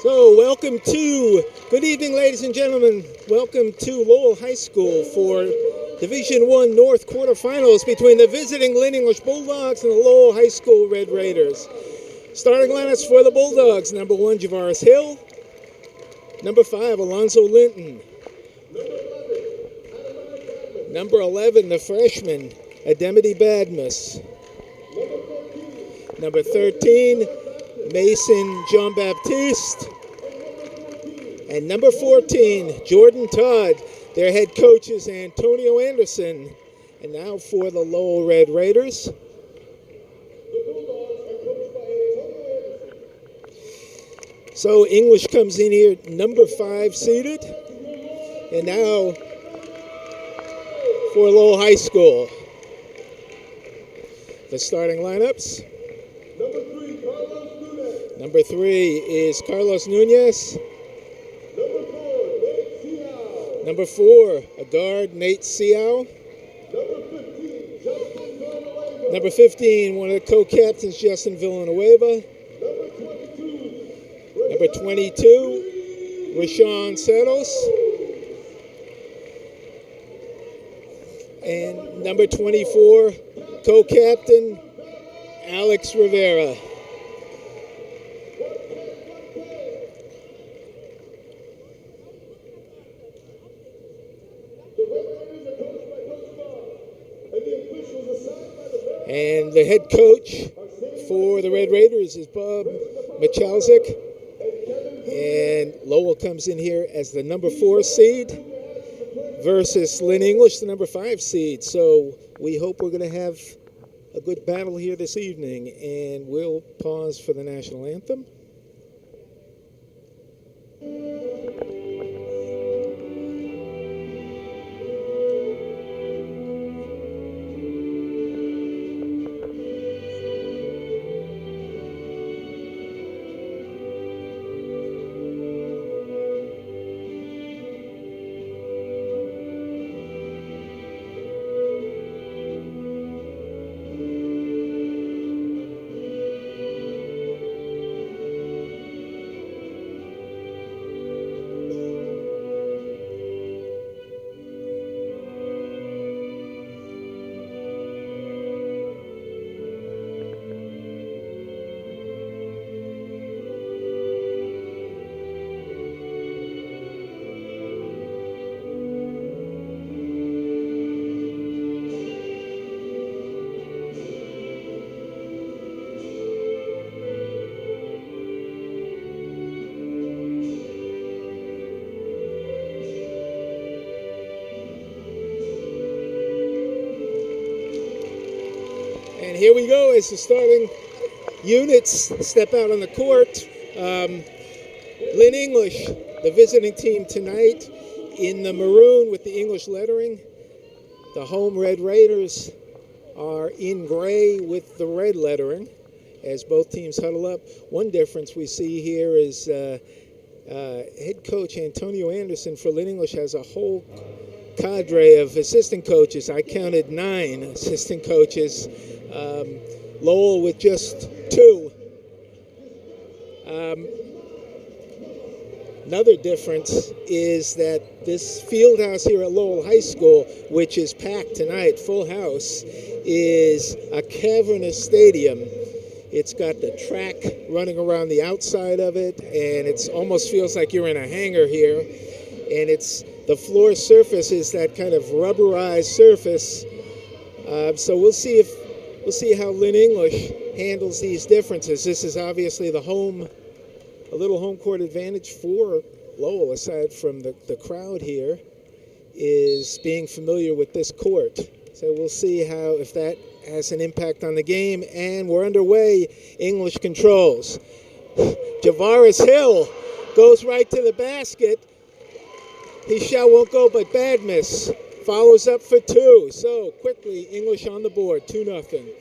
Good evening, ladies and gentlemen. Welcome to Lowell High School for Division I North quarterfinals between the visiting Lynn English Bulldogs and the Lowell High School Red Raiders. Starting lineups for the Bulldogs: number 1, Javaris Hill; number 5, Alonzo Linton; number 11, the freshman, Ademity Badmus; number 13, Mason Jean-Baptiste; and number 14, Jordan Todd. Their head coach is Antonio Anderson. And now for the Lowell Red Raiders. So English comes in here number 5 seeded. And now for Lowell High School. The starting lineups. Number 3 is Carlos Nunez. Number 4, a guard, Nate Seau. Number 15, one of the co-captains, Justin Villanueva. Number 22, Rashawn Settles. And number 24, co-captain, Alex Rivera. And the head coach for the Red Raiders is Bob Michalczyk. And Lowell comes in here as the number 4 seed versus Lynn English, the number 5 seed. So we hope we're going to have a good battle here this evening. And we'll pause for the national anthem. And here we go as the starting units step out on the court. Lynn English, the visiting team tonight, in the maroon with the English lettering. The home Red Raiders are in gray with the red lettering as both teams huddle up. One difference we see here is head coach Antonio Anderson for Lynn English has a whole cadre of assistant coaches. I counted 9 assistant coaches. Lowell with just 2. Another difference is that this field house here at Lowell High School, which is packed tonight, full house, is a cavernous stadium. It's got the track running around the outside of it, and it almost feels like you're in a hangar here. And the floor surface is that kind of rubberized surface. So we'll see how Lynn English handles these differences. This is obviously a little home court advantage for Lowell, aside from the crowd here, is being familiar with this court. So we'll see if that has an impact on the game. And we're underway. English controls. Javaris Hill goes right to the basket. His shot won't go, but Badmus follows up for 2. So quickly, English on the board, 2-0.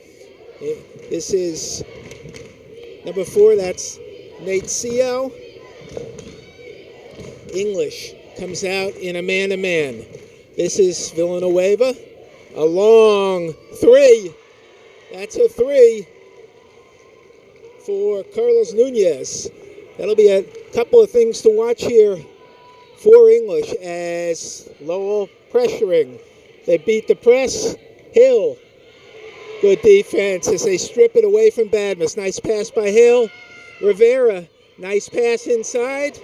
This is number 4, that's Nate Seau. English comes out in a man-to-man. This is Villanueva. A long 3. That's a 3 for Carlos Nunez. That'll be a Couple of things to watch here for English as Lowell pressuring. They beat the press. Hill, good defense as they strip it away from Badmus. Nice pass by Hill. Rivera, nice pass inside.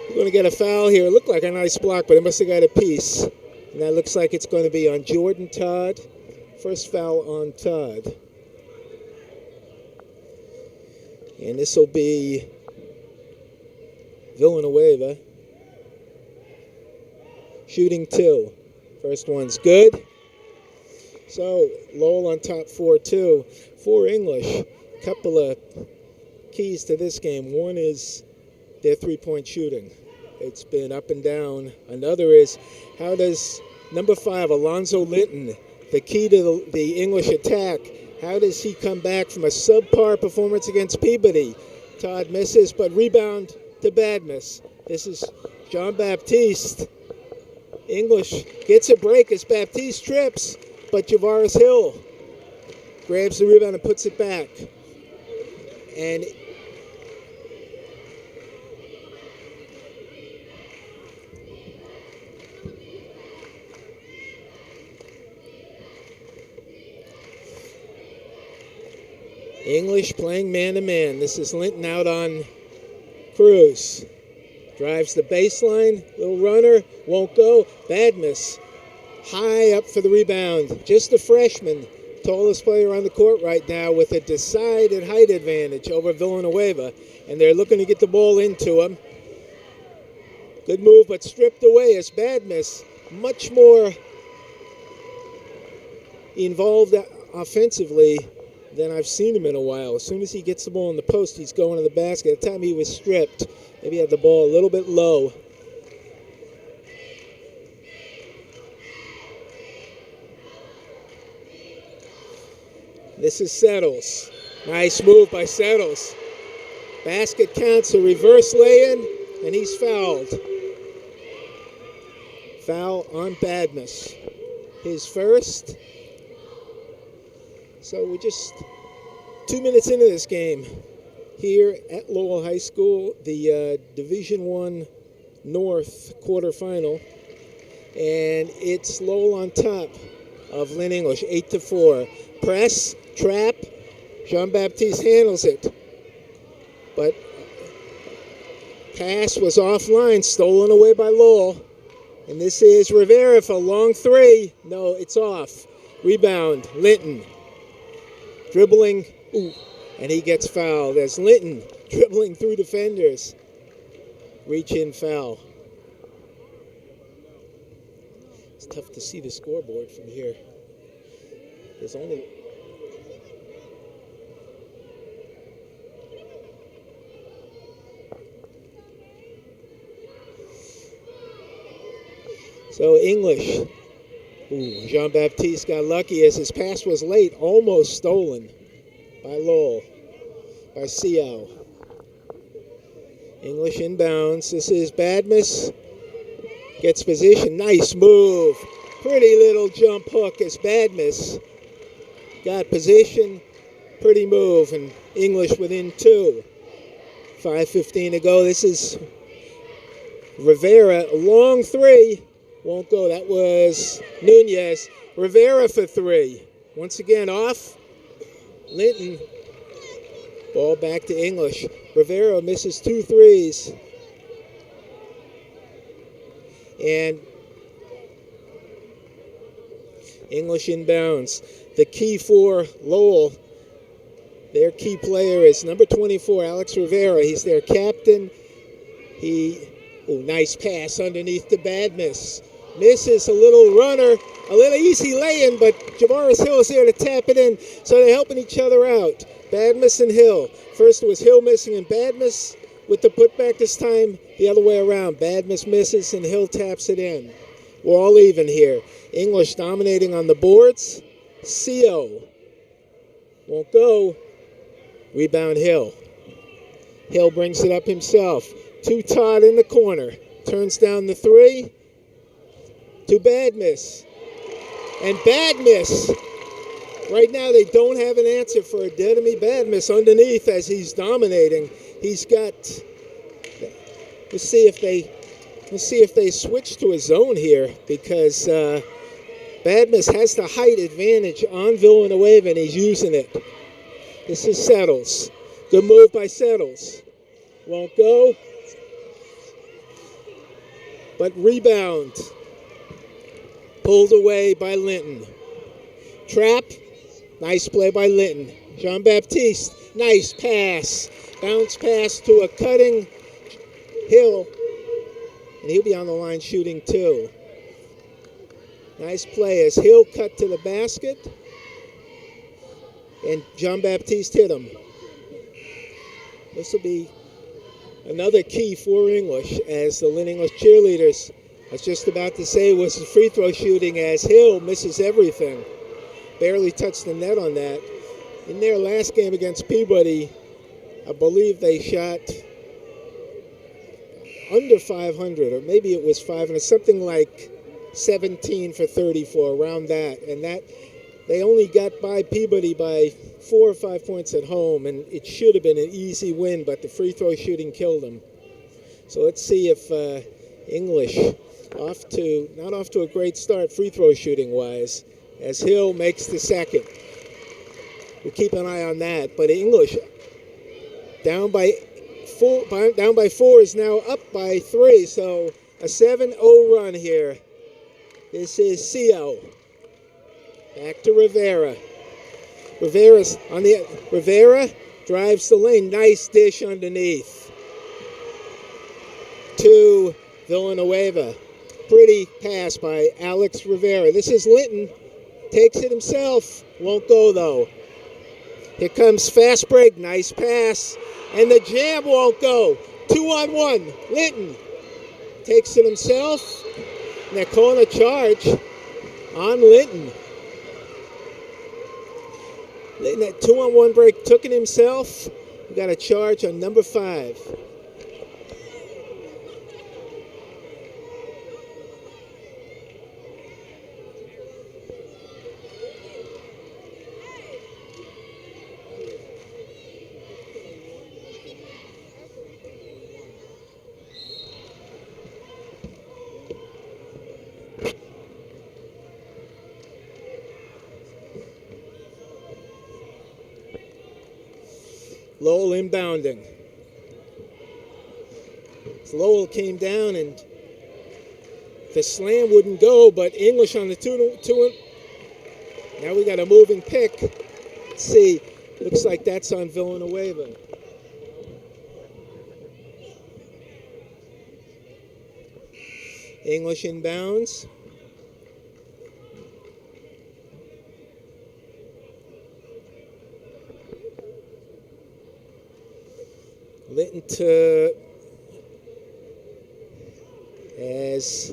We're going to get a foul here. It looked like a nice block, but it must have got a piece. And that looks like it's going to be on Jordan Todd. First foul on Todd. And this will be Villanueva. Shooting 2. First one's good. So Lowell on top 4-2. For English, couple of keys to this game. One is their three-point shooting. It's been up and down. Another is, how does number 5, Alonzo Linton, the key to the English attack, how does he come back from a subpar performance against Peabody? Todd misses, but rebound to Badmus. This is Jean-Baptiste. English gets a break as Baptiste trips, but Javaris Hill grabs the rebound and puts it back. And English playing man-to-man. This is Linton out on Cruz. Drives the baseline, little runner, won't go. Badmus, high up for the rebound. Just a freshman, tallest player on the court right now with a decided height advantage over Villanueva. And they're looking to get the ball into him. Good move, but stripped away as Badmus, much more involved offensively than I've seen him in a while. As soon as he gets the ball in the post, he's going to the basket. At the time he was stripped, maybe had the ball a little bit low. This is Settles. Nice move by Settles. Basket counts, a reverse lay-in, and he's fouled. Foul on Badmus. His first. So we're just 2 minutes into this game here at Lowell High School, the Division I North quarterfinal. And it's Lowell on top of Lynn English, 8-4. Press, trap, Jean-Baptiste handles it. But pass was offline, stolen away by Lowell. And this is Rivera for a long 3. No, it's off. Rebound, Linton. Dribbling, and he gets fouled as Linton dribbling through defenders. Reach in foul. It's tough to see the scoreboard from here. There's only... So English. Jean-Baptiste got lucky as his pass was late, almost stolen by Lowell, by Siao. English inbounds. This is Badmus. Gets position. Nice move. Pretty little jump hook as Badmus got position. Pretty move, and English within 2. 5:15 to go. This is Rivera. A long 3. Won't go. That was Nunez. Rivera for 3. Once again off. Linton. Ball back to English. Rivera misses 2 threes. And English inbounds. The key for Lowell, their key player is number 24, Alex Rivera. He's their captain. Nice pass underneath to Badmus. Misses a little runner, a little easy lay-in, but Javaris Hill is there to tap it in, so they're helping each other out. Badmus and Hill. First it was Hill missing and Badmus with the putback. This time the other way around. Badmus misses and Hill taps it in. We're all even here. English dominating on the boards. CO won't go. Rebound Hill. Hill brings it up himself. To Todd in the corner. Turns down the 3. To Badmus. And Badmus Right now, they don't have an answer for Dedemy Badmus underneath as he's dominating. He's got. Let's see if they switch to a zone here, because Badmus has the height advantage on Villanueva, and he's using it. This is Settles. Good move by Settles. Won't go. But rebound. Pulled away by Linton. Trap. Nice play by Linton. Jean-Baptiste. Nice pass. Bounce pass to a cutting Hill. And he'll be on the line shooting too. Nice play as Hill cut to the basket. And Jean-Baptiste hit him. This will be another key for English, as the Lynn English cheerleaders, I was just about to say, was the free throw shooting, as Hill misses everything. Barely touched the net on that. In their last game against Peabody, I believe they shot under 500, or maybe it was 500, something like 17 for 34, around that. And that they only got by Peabody by 4 or 5 points at home, and it should have been an easy win, but the free throw shooting killed them. So let's see if English not off to a great start free throw shooting wise, as Hill makes the second. We'll keep an eye on that. But English down by 4 is now up by 3, so a 7-0 run here. This is CO. Back to Rivera. Rivera drives the lane. Nice dish underneath to Villanueva. Pretty pass by Alex Rivera. This is Linton. Takes it himself. Won't go though. Here comes fast break. Nice pass. And the jam won't go. 2-on-1. Linton takes it himself. And they're calling a charge on Linton. Linton, that 2-on-1 break, took it himself. We got a charge on number 5. Lowell inbounding. So Lowell came down and the slam wouldn't go, but English on the two. Now we got a moving pick. Let's see. Looks like that's on Villanueva. English inbounds. Linton to, as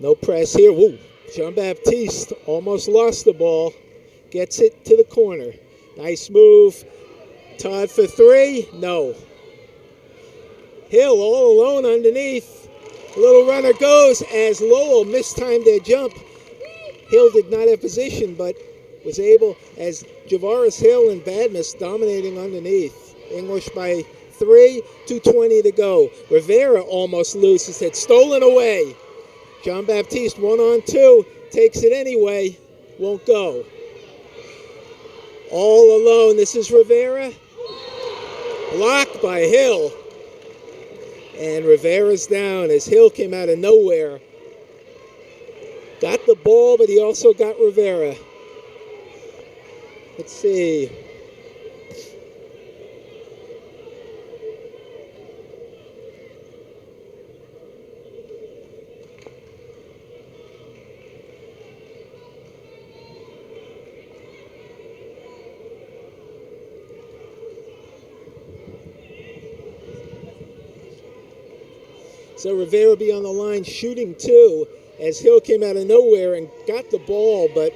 no press here. Woo! Jean-Baptiste almost lost the ball. Gets it to the corner. Nice move. Todd for 3. No. Hill all alone underneath. Little runner goes as Lowell mistimed their jump. Hill did not have position, but was able, as Javaris Hill and Badmus dominating underneath. English by 3, 2:20 to go. Rivera almost loses it. Stolen away. Jean-Baptiste 1-on-2. Takes it anyway. Won't go. All alone. This is Rivera. Blocked by Hill. And Rivera's down as Hill came out of nowhere. Got the ball, but he also got Rivera. Let's see. So Rivera be on the line shooting 2 as Hill came out of nowhere and got the ball, but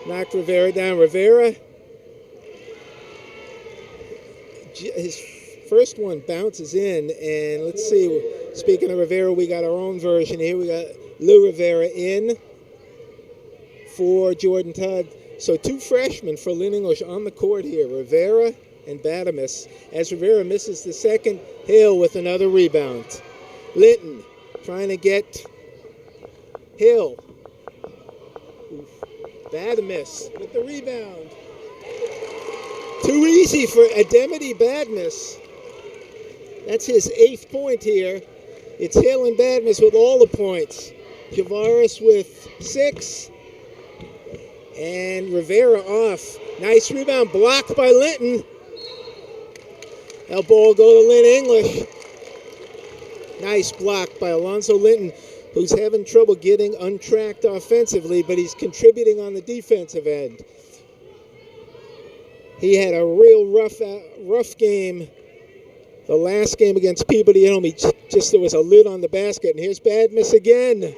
knocked Rivera down. Rivera, his first one bounces in, and let's see, speaking of Rivera, we got our own version here. We got Lou Rivera in for Jordan Todd. So two freshmen for Lynn English on the court here, Rivera and Badamus. As Rivera misses the second, Hill with another rebound. Linton trying to get Hill. Badamus with the rebound. Too easy for Ademity Badmus. That's his 8th point here. It's Hill and Badmus with all the points. Javaris with 6. And Rivera off. Nice rebound blocked by Linton. That ball go to Lynn English. Nice block by Alonzo Linton, who's having trouble getting untracked offensively, but he's contributing on the defensive end. He had a real rough game the last game against Peabody. There was a lid on the basket, and here's Badmus again,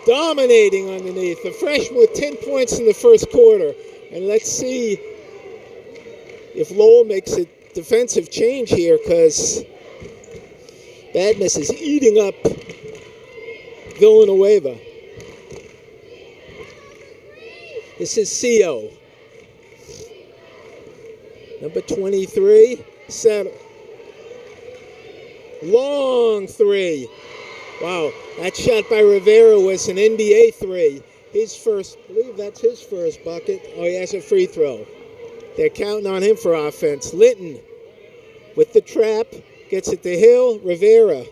dominating underneath. The freshman with 10 points in the first quarter. And let's see if Lowell makes a defensive change here, because Badmus is eating up Villanueva. This is CO. Number 23, set. Long three. Wow, that shot by Rivera was an NBA three. His first, I believe that's his first bucket. Oh, he has a free throw. They're counting on him for offense. Linton with the trap, gets it to Hill. Rivera,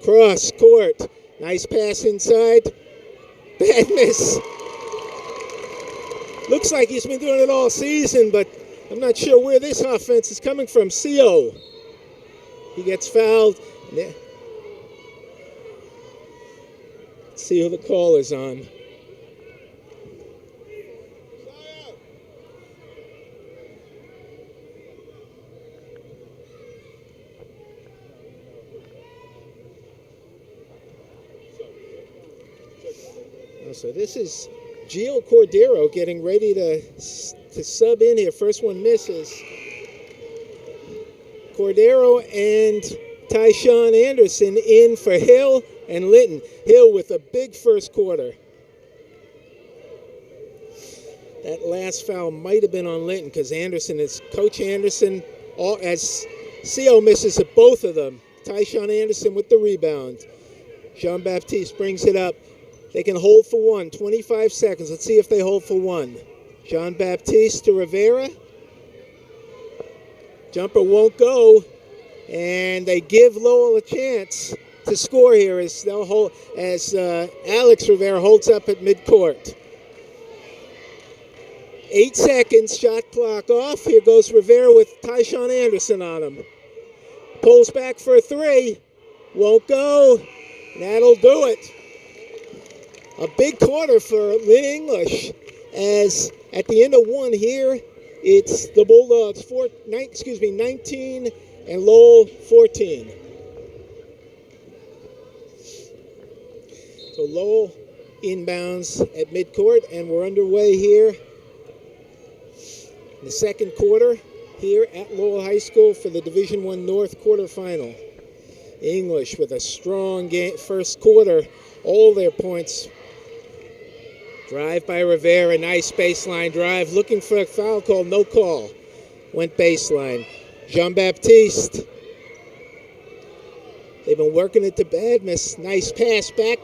cross court. Nice pass inside. Badmus. Looks like he's been doing it all season, but I'm not sure where this offense is coming from. CO. He gets fouled. Let's see who the call is on. So this is Gio Cordero getting ready to sub in here. First one misses. Cordero and Tyshawn Anderson in for Hill and Linton. Hill with a big first quarter. That last foul might have been on Linton because Coach Anderson, as CO misses at both of them. Tyshawn Anderson with the rebound. Jean-Baptiste brings it up. They can hold for one, 25 seconds. Let's see if they hold for one. Jean-Baptiste to Rivera. Jumper won't go, and they give Lowell a chance to score here as Alex Rivera holds up at midcourt. 8 seconds, shot clock off. Here goes Rivera with Tyshawn Anderson on him. Pulls back for a three. Won't go. That'll do it. A big quarter for Lynn English, as at the end of one here, it's the Bulldogs 19 and Lowell 14. So Lowell inbounds at midcourt, and we're underway here in the second quarter here at Lowell High School for the Division I North quarterfinal. English with a strong first quarter, all their points. Drive by Rivera, nice baseline drive. Looking for a foul call, no call. Went baseline. Jean-Baptiste. They've been working it to Badmus. Nice pass back,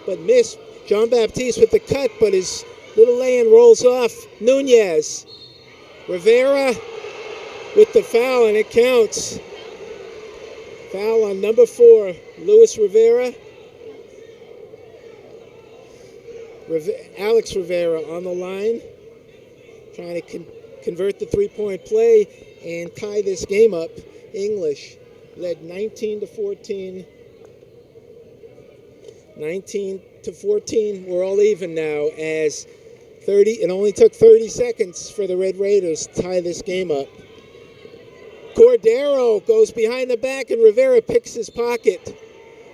but missed. Jean-Baptiste with the cut, but his little lay-in rolls off. Nunez. Rivera with the foul, and it counts. Foul on number 4, Luis Rivera. Alex Rivera on the line, trying to convert the three-point play and tie this game up. English led 19-14. 19-14. We're all even now as it only took 30 seconds for the Red Raiders to tie this game up. Cordero goes behind the back, and Rivera picks his pocket.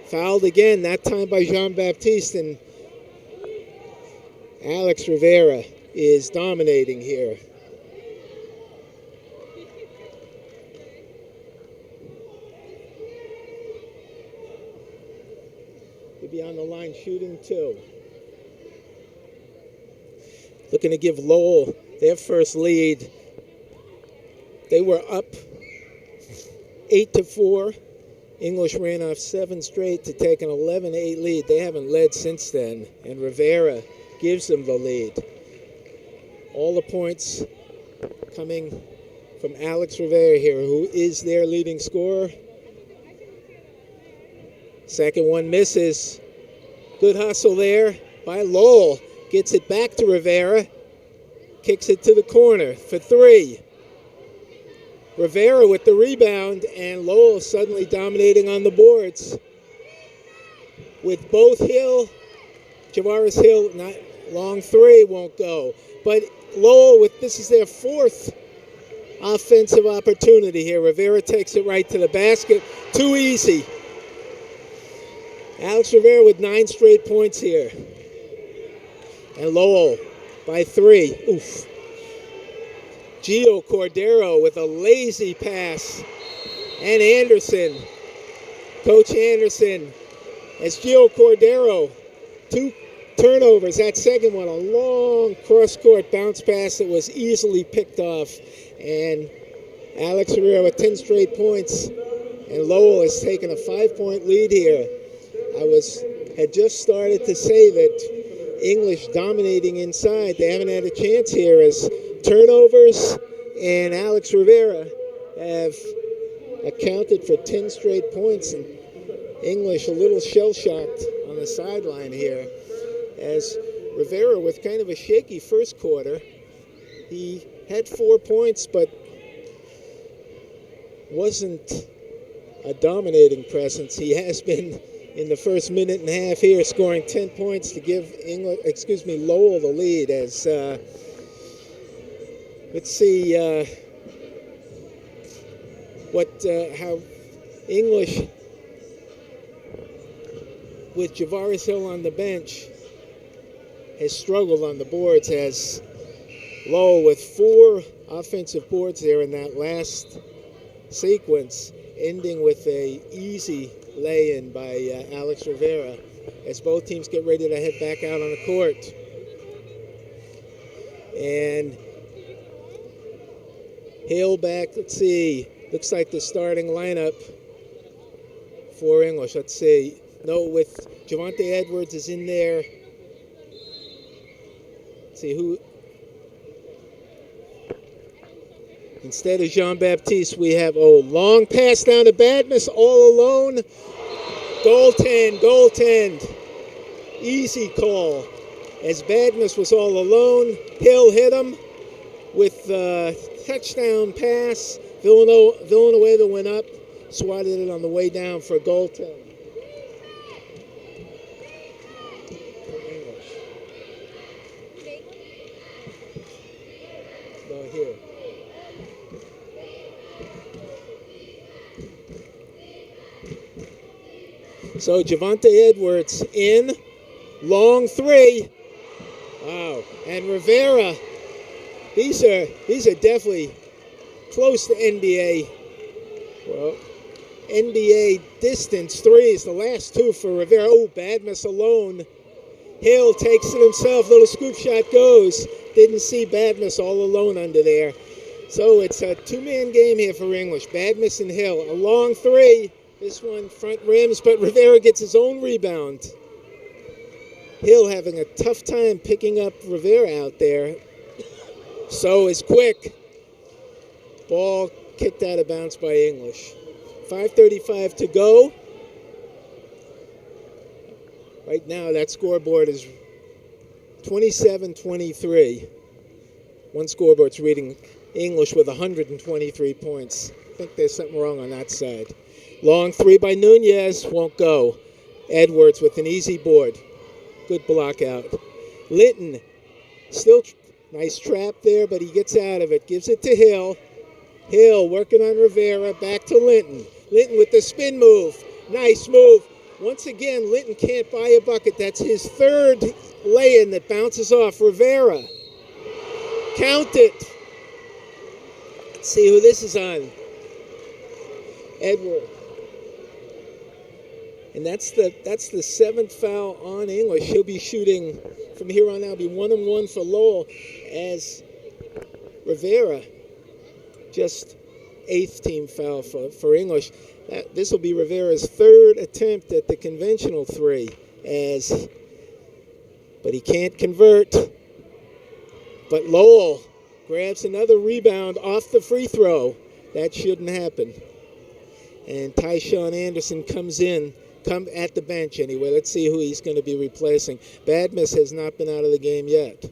Fouled again, that time by Jean-Baptiste, and Alex Rivera is dominating here. He'll be on the line shooting 2. looking to give Lowell their first lead. They were up 8-4. English ran off 7 straight to take an 11-8 lead. They haven't led since then, and Rivera gives them the lead. All the points coming from Alex Rivera here, who is their leading scorer. Second one misses. Good hustle there by Lowell. Gets it back to Rivera. Kicks it to the corner for 3. Rivera with the rebound, and Lowell suddenly dominating on the boards. With both Hill, Javaris Hill, not long 3 won't go. But Lowell, this is their 4th offensive opportunity here. Rivera takes it right to the basket. Too easy. Alex Rivera with 9 straight points here. And Lowell by 3. Oof. Gio Cordero with a lazy pass. And Anderson. Coach Anderson. As Gio Cordero. 2 turnovers. That second one, a long cross-court bounce pass that was easily picked off. And Alex Rivera with 10 straight points. And Lowell has taken a 5-point lead here. I had just started to say that English dominating inside. They haven't had a chance here as turnovers and Alex Rivera have accounted for 10 straight points. And English a little shell-shocked on the sideline here as Rivera with kind of a shaky first quarter. He had 4 points, but wasn't a dominating presence. He has been in the first minute and a half here, scoring 10 points to give Lowell the lead. As let's see how English with Javaris Hill on the bench has struggled on the boards. As Lowell with 4 offensive boards there in that last sequence, ending with a easy lay-in by Alex Rivera as both teams get ready to head back out on the court. And Hill back, let's see, looks like the starting lineup for English. Let's see, no, with Javante Edwards is in there. Let's see who. Instead of Jean-Baptiste, we have, long pass down to Badmus, all alone. Goaltend. Easy call. As Badmus was all alone, Hill hit him with a touchdown pass. Villanueva went up, swatted it on the way down for a goaltend. Here. So Javante Edwards in, long 3. Wow, and Rivera. These are definitely close to NBA. Well, NBA distance 3s. The last 2 for Rivera. Badmus alone. Hill takes it himself. Little scoop shot goes. Didn't see Badmus all alone under there. So it's a 2-man game here for English. Badmus and Hill. A long 3. This one front rims, but Rivera gets his own rebound. Hill having a tough time picking up Rivera out there. So is Quick. Ball kicked out of bounds by English. 5:35 to go. Right now that scoreboard is 27-23. One scoreboard's reading English with 123 points. I think there's something wrong on that side. Long 3 by Nunez, won't go. Edwards with an easy board. Good block out. Linton, still nice trap there, but he gets out of it. Gives it to Hill. Hill working on Rivera, back to Linton. Linton with the spin move. Nice move. Once again, Linton can't buy a bucket. That's his 3rd lay-in that bounces off Rivera. Count it. Let's see who this is on. Edward. And that's the 7th foul on English. He'll be shooting from here on out. Be 1-1 for Lowell as Rivera, just 8th team foul for English. This will be Rivera's 3rd attempt at the conventional 3, but he can't convert. But Lowell grabs another rebound off the free throw. That shouldn't happen. And Tyshawn Anderson comes at the bench anyway. Let's see who he's going to be replacing. Badmus has not been out of the game yet.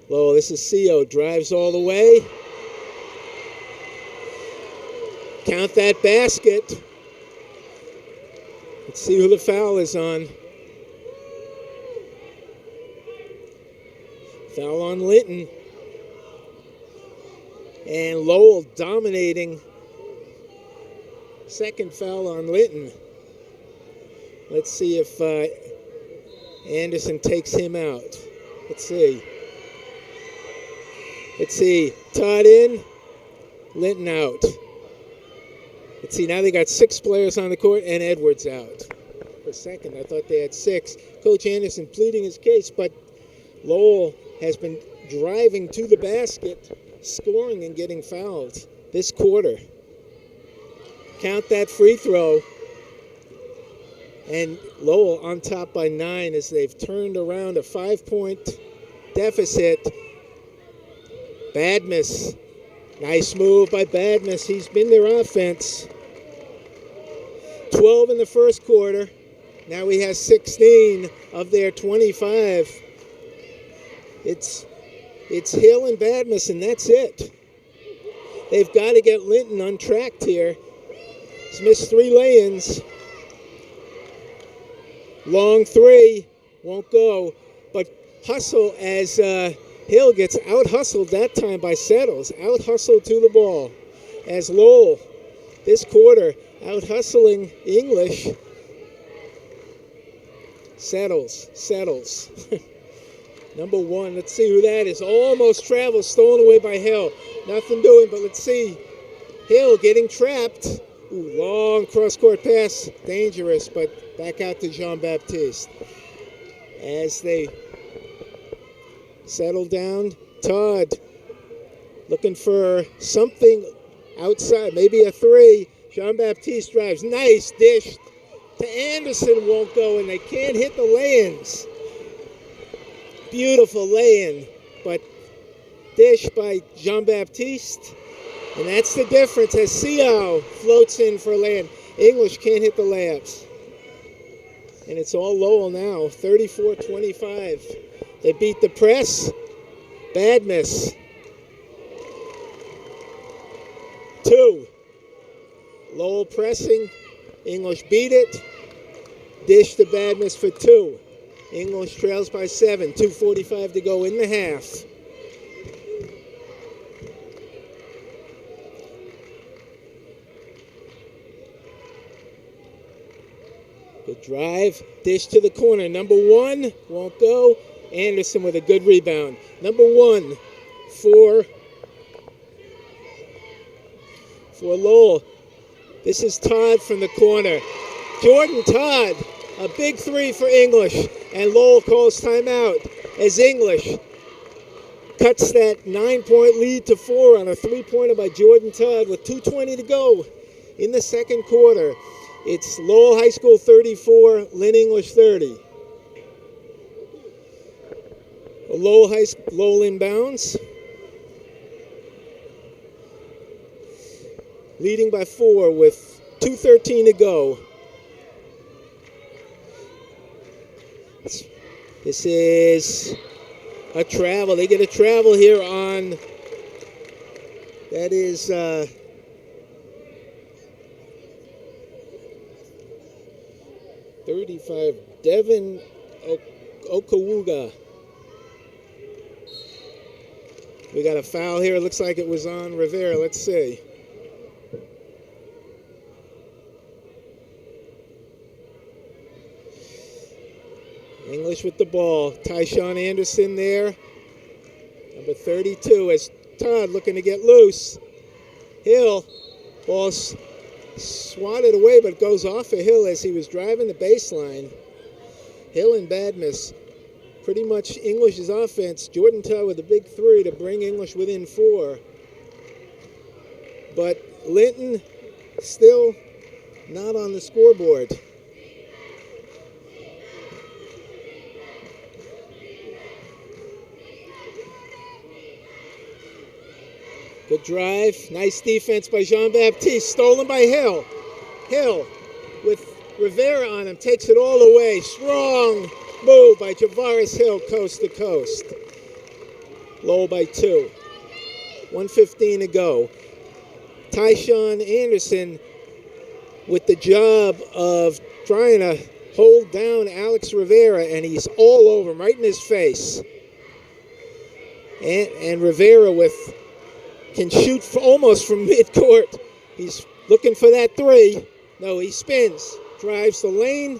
Lowell, this is CO, drives all the way. Count that basket. Let's see who the foul is on. Foul on Linton. And Lowell dominating. 2nd foul on Linton. Let's see if Anderson takes him out. Let's see. Todd in, Linton out. Let's see, now they got 6 players on the court and Edwards out. For a second, I thought they had 6. Coach Anderson pleading his case, but Lowell has been driving to the basket, scoring and getting fouled this quarter. Count that free throw. And Lowell on top by 9 as they've turned around a 5-point deficit. Badmus, nice move by Badmus. He's been their offense. 12 in the first quarter. Now he has 16 of their 25. It's Hill and Badmus, and that's it. They've got to get Linton untracked here. He's missed 3 lay-ins. Long 3, won't go. But hustle as Hill gets out-hustled that time by Settles. Out-hustled to the ball. As Lowell, this quarter, out-hustling English. Settles. Number 1, let's see who that is. Almost travels, stolen away by Hill. Nothing doing, but let's see. Hill getting trapped. Ooh, long cross-court pass. Dangerous, but back out to Jean-Baptiste. As they settle down, Todd looking for something outside, maybe a 3. Jean-Baptiste drives. Nice dish to Anderson, won't go, and they can't hit the lay-ins. Beautiful lay-in, but dish by Jean-Baptiste. And that's the difference as Siao floats in for a lay-in. English can't hit the layups. And it's all Lowell now, 34-25. They beat the press. Badmus. 2. Lowell pressing. English beat it. Dish to Badmus for 2. English trails by 7. 2:45 to go in the half. Good drive. Dish to the corner. Number 1 won't go. Anderson with a good rebound. Number 1 for Lowell. This is Todd from the corner. Jordan Todd, a big 3 for English. And Lowell calls timeout as English cuts that 9-point lead to 4 on a 3-pointer by Jordan Todd with 2:20 to go in the second quarter. It's Lowell High School 34, Lynn English 30. Lowell inbounds. Leading by 4 with 2:13 to go. This is a travel. They get a travel here on, that is 35, Devin Okawuga. We got a foul here. It looks like it was on Rivera. Let's see. English with the ball. Tyshawn Anderson there. Number 32 as Todd looking to get loose. Hill, ball's swatted away, but goes off a hill as he was driving the baseline. Hill and bad miss. Pretty much English's offense. Jordan Todd with a big three to bring English within 4. But Linton still not on the scoreboard. Good drive. Nice defense by Jean-Baptiste. Stolen by Hill. Hill with Rivera on him. Takes it all away. Strong move by Javaris Hill, coast to coast. Lowell by 2. 1:15 to go. Tyshawn Anderson with the job of trying to hold down Alex Rivera, and he's all over him, right in his face. And Rivera can shoot almost from midcourt. He's looking for that 3. No, he spins, drives the lane,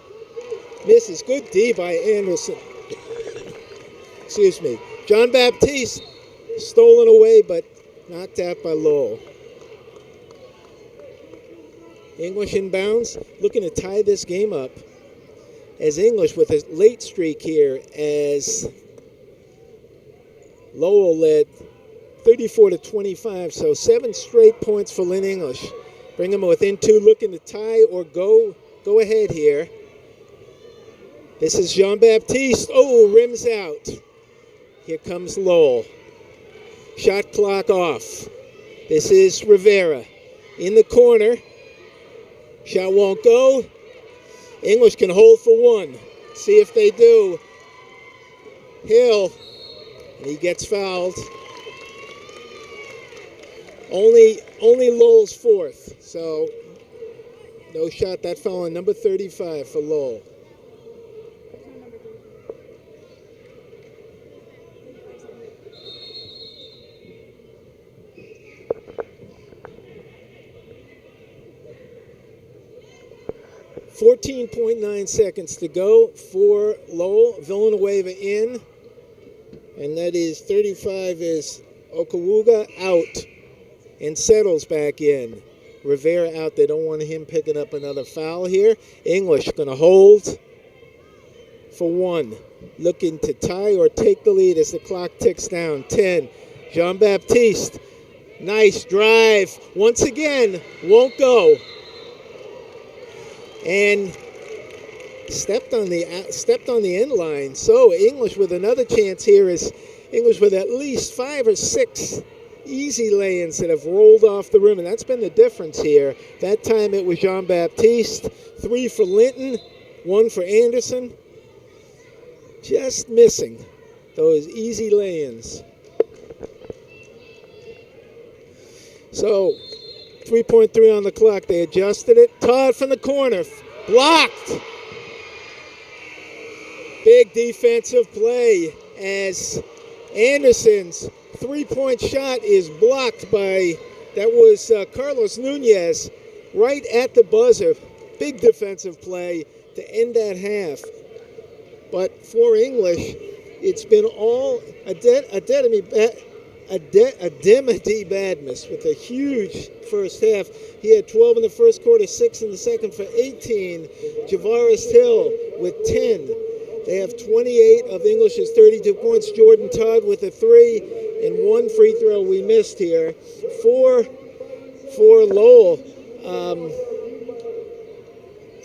misses. Good D by Anderson. Excuse me. Jean-Baptiste stolen away, but knocked out by Lowell. English inbounds, looking to tie this game up. As English with a late streak here, as Lowell led 34-25, so 7 straight points for Lynn English. Bring them within 2, looking to tie or go ahead here. This is Jean-Baptiste. Oh, rims out. Here comes Lowell. Shot clock off. This is Rivera in the corner. Shot won't go. English can hold for 1. See if they do. Hill, and he gets fouled. Only Lowell's 4th, so no shot. That foul on number 35 for Lowell. .9 seconds to go for Lowell. Villanueva in, and that is 35 is Okawuga out. And settles back in. Rivera out. They don't want him picking up another foul here. English going to hold for 1. Looking to tie or take the lead as the clock ticks down. 10. Jean-Baptiste. Nice drive. Once again, won't go. And stepped on the end line. So English with another chance here is English with at least 5 or 6 easy lay-ins that have rolled off the rim, and that's been the difference here. That time it was Jean-Baptiste. 3 for Linton, 1 for Anderson. Just missing those easy lay-ins. So 3.3 on the clock. They adjusted it. Todd from the corner. Blocked. Big defensive play as Anderson's 3-point shot is blocked by, that was Carlos Nunez, right at the buzzer. Big defensive play to end that half. But for English, it's been all Ademadi Badmus with a huge first half. He had 12 in the first quarter, 6 in the second for 18. Javaris Hill with 10. They have 28 of English's 32 points. Jordan Todd with a 3 and 1 free throw we missed here. For Lowell,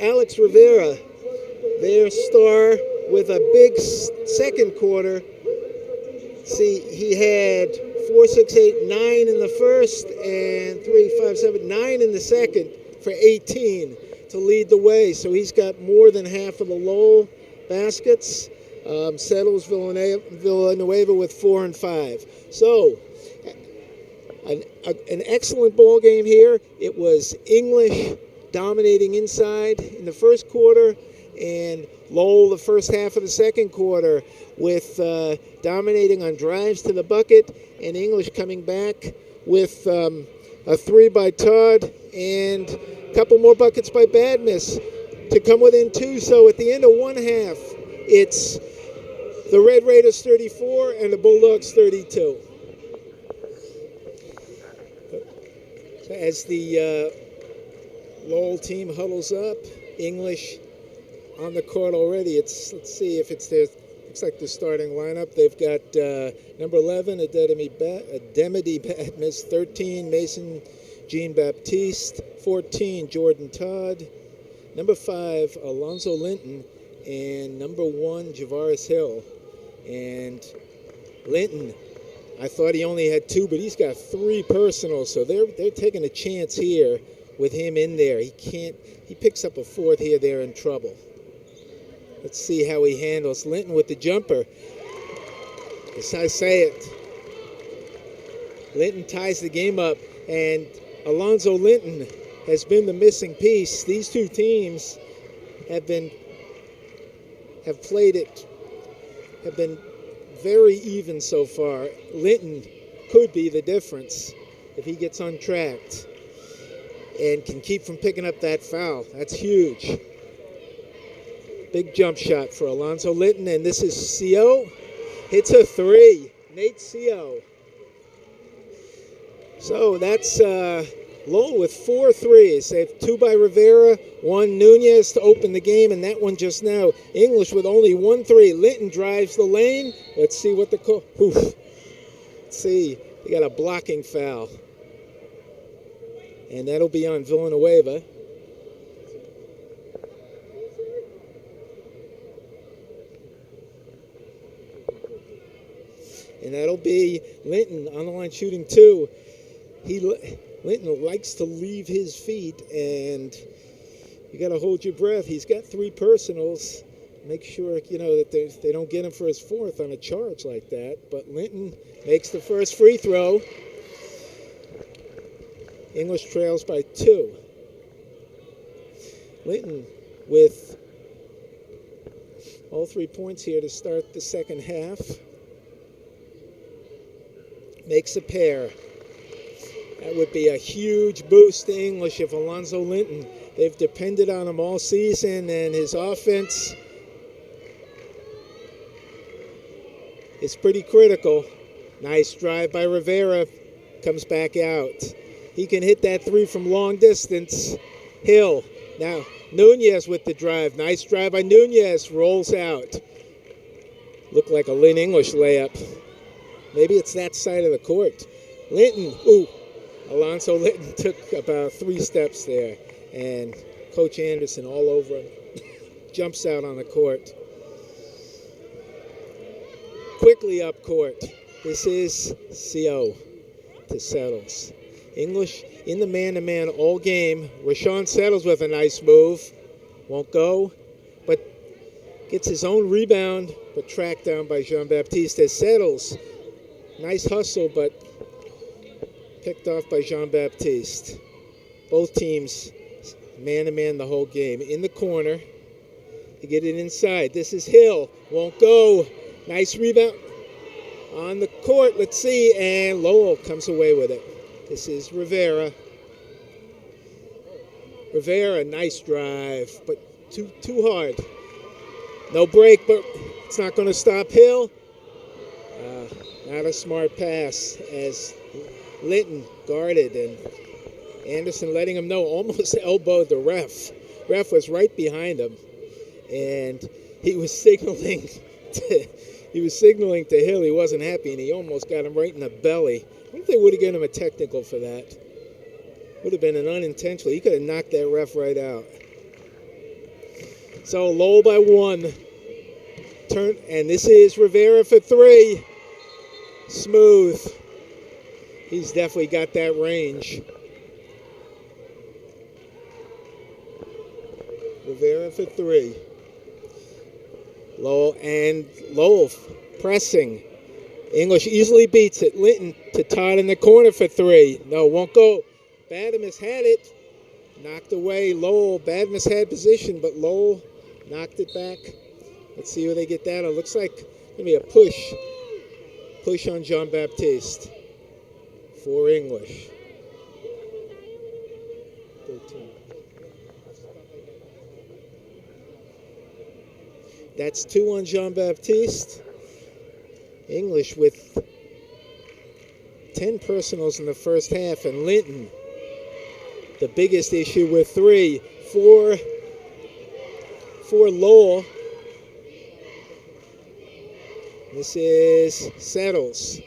Alex Rivera, their star, with a big second quarter. See, he had 4, 6, 8, 9 in the first, and 3, 5, 7, 9 in the second for 18 to lead the way. So he's got more than half of the Lowell baskets. Settles Villanueva with 4 and 5. So an excellent ball game here. It was English dominating inside in the first quarter, and Lowell the first half of the second quarter with dominating on drives to the bucket, and English coming back with a 3 by Todd and a couple more buckets by Badmus to come within 2. So at the end of one half, it's the Red Raiders 34 and the Bulldogs 32. As the Lowell team huddles up. English on the court already. Let's see if it's their, looks like the starting lineup. They've got number 11, Ademedy Badmus, 13, Mason Jean Baptiste, 14, Jordan Todd, number 5, Alonzo Linton, and number 1, Javaris Hill. And Linton, I thought he only had 2, but he's got 3 personals, so they're taking a chance here with him in there. He picks up a 4th here, they're in trouble. Let's see how he handles Linton with the jumper. As I say it, Linton ties the game up, and Alonzo Linton has been the missing piece. These two teams have been very even so far. Linton could be the difference if he gets untracked and can keep from picking up that foul. That's huge. Big jump shot for Alonzo Linton, and this is CO. Hits a 3. Nate CO. So that's Lowell with 4 threes. They have 2 by Rivera, 1 Nunez to open the game, and that one just now. English with only 1 3. Linton drives the lane. Let's see what the call. Let's see. They got a blocking foul. And that'll be on Villanueva. And that'll be Linton on the line shooting 2. Linton likes to leave his feet, and you got to hold your breath. He's got 3 personals. Make sure, that they don't get him for his 4th on a charge like that. But Linton makes the first free throw. English trails by 2. Linton with all 3 points here to start the second half. Makes a pair. That would be a huge boost to English if Alonzo Linton, they've depended on him all season, and his offense is pretty critical. Nice drive by Rivera, comes back out. He can hit that 3 from long distance. Hill, now Nunez with the drive. Nice drive by Nunez, rolls out. Looked like a Lynn English layup. Maybe it's that side of the court. Linton, Alonzo Linton took about 3 steps there, and Coach Anderson all over him. Jumps out on the court. Quickly up court. This is CO to Settles. English in the man-to-man all game. Rashawn Settles with a nice move. Won't go, but gets his own rebound, but tracked down by Jean-Baptiste. As Settles, nice hustle, but picked off by Jean-Baptiste. Both teams man-to-man the whole game. In the corner to get it inside. This is Hill. Won't go. Nice rebound on the court. Let's see. And Lowell comes away with it. This is Rivera. Rivera, nice drive, but too hard. No break, but it's not going to stop Hill. Not a smart pass as Linton guarded, and Anderson letting him know, almost elbowed the ref. Ref was right behind him, and he was signaling to Hill. He wasn't happy, and he almost got him right in the belly. I think they would have given him a technical for that. Would have been an unintentional. He could have knocked that ref right out. So Lowell by 1. And this is Rivera for 3. Smooth. He's definitely got that range. Rivera for 3. Lowell pressing. English easily beats it. Linton to Todd in the corner for 3. No, won't go. Badmus had it. Knocked away. Lowell. Badmus had position, but Lowell knocked it back. Let's see where they get that. It looks like maybe a push. Push on Jean-Baptiste for English. 13. That's 2 on Jean-Baptiste. English with 10 personals in the first half, and Linton the biggest issue with 3. For Lowell, this is settles.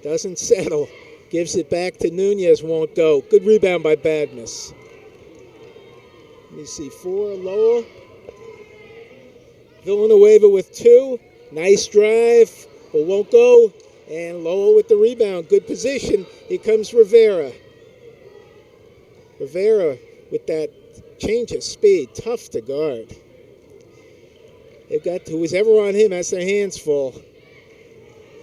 Doesn't settle. Gives it back to Nunez, won't go. Good rebound by Badmus. Let me see, 4 Lowell. Villanueva with 2. Nice drive, but won't go. And Lowell with the rebound. Good position. Here comes Rivera. Rivera with that change of speed. Tough to guard. They've got whoever on him has their hands full.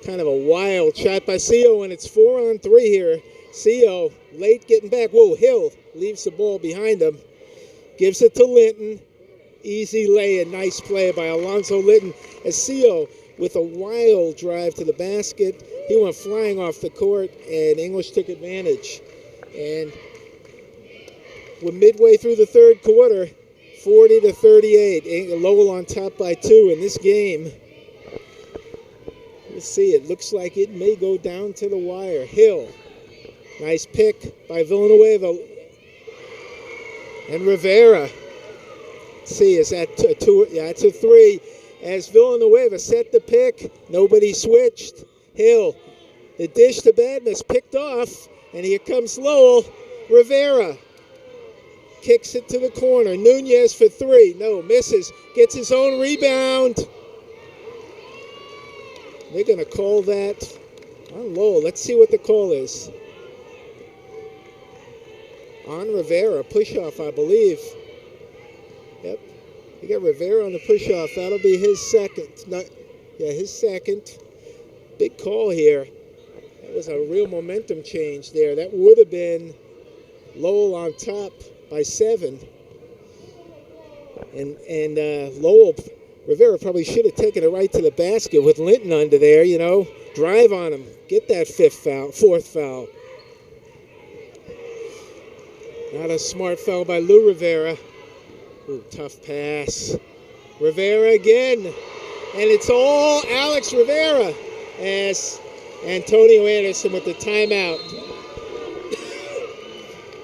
Kind of a wild shot by Seo, and it's 4-on-3 here. Seo late getting back. Whoa, Hill leaves the ball behind him. Gives it to Linton. Easy lay-in. Nice play by Alonzo Linton. As Seo with a wild drive to the basket. He went flying off the court, and English took advantage. And we're midway through the third quarter, 40-38. Lowell on top by 2 in this game. Let's see, it looks like it may go down to the wire. Hill, nice pick by Villanueva. And Rivera. Let's see, is that a 2? Yeah, it's a 3. As Villanueva set the pick, nobody switched. Hill, the dish to Badmus, picked off, and here comes Lowell. Rivera kicks it to the corner. Nunez for 3. No, misses. Gets his own rebound. They're going to call that on Lowell. Let's see what the call is. On Rivera, push-off, I believe. Yep. You got Rivera on the push-off. That'll be his second. His second. Big call here. That was a real momentum change there. That would have been Lowell on top by 7. And Lowell, Rivera probably should have taken it right to the basket with Linton under there, Drive on him. Get that 4th foul. Not a smart foul by Lou Rivera. Ooh, tough pass. Rivera again. And it's all Alex Rivera as Antonio Anderson with the timeout.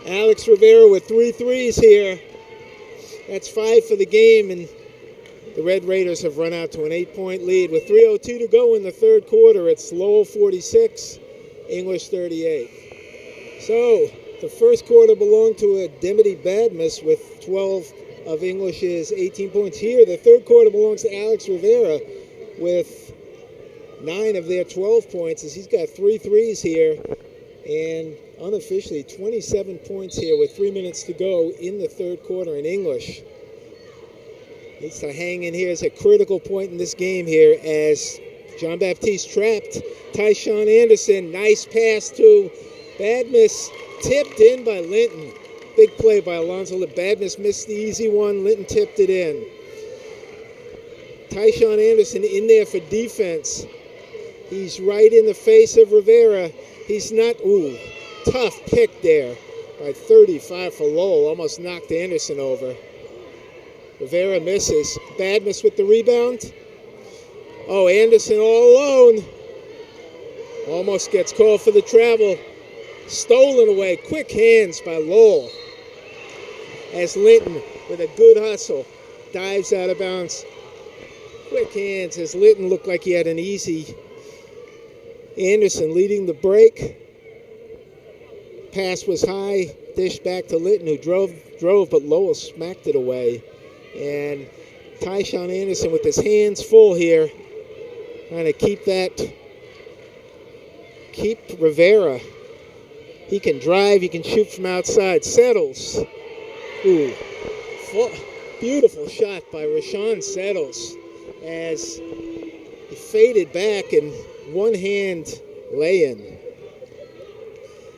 Alex Rivera with 3 threes here. That's 5 for the game, and the Red Raiders have run out to an 8-point lead. With 3:02 to go in the third quarter, it's Lowell 46, English 38. So, the first quarter belonged to a Demity Badmus with 12 of English's 18 points. Here, the third quarter belongs to Alex Rivera with 9 of their 12 points, as he's got 3 threes here, and unofficially 27 points here with 3 minutes to go in the third quarter in English. Needs to hang in here as a critical point in this game here as John Baptiste trapped. Tyshawn Anderson, nice pass to Badmus, tipped in by Linton. Big play by Alonzo. Badmus missed the easy one. Linton tipped it in. Tyshawn Anderson in there for defense. He's right in the face of Rivera. He's not, tough pick there by 35 for Lowell. Almost knocked Anderson over. Rivera misses. Badmus with the rebound. Oh, Anderson all alone. Almost gets called for the travel. Stolen away. Quick hands by Lowell. As Linton, with a good hustle, dives out of bounds. Quick hands as Linton looked like he had an easy. Anderson leading the break. Pass was high. Dish back to Linton, who drove, but Lowell smacked it away. And Tyshawn Anderson with his hands full here, trying to keep Rivera. He can drive, he can shoot from outside. Settles. Beautiful shot by Rashawn Settles as he faded back and one-hand lay-in.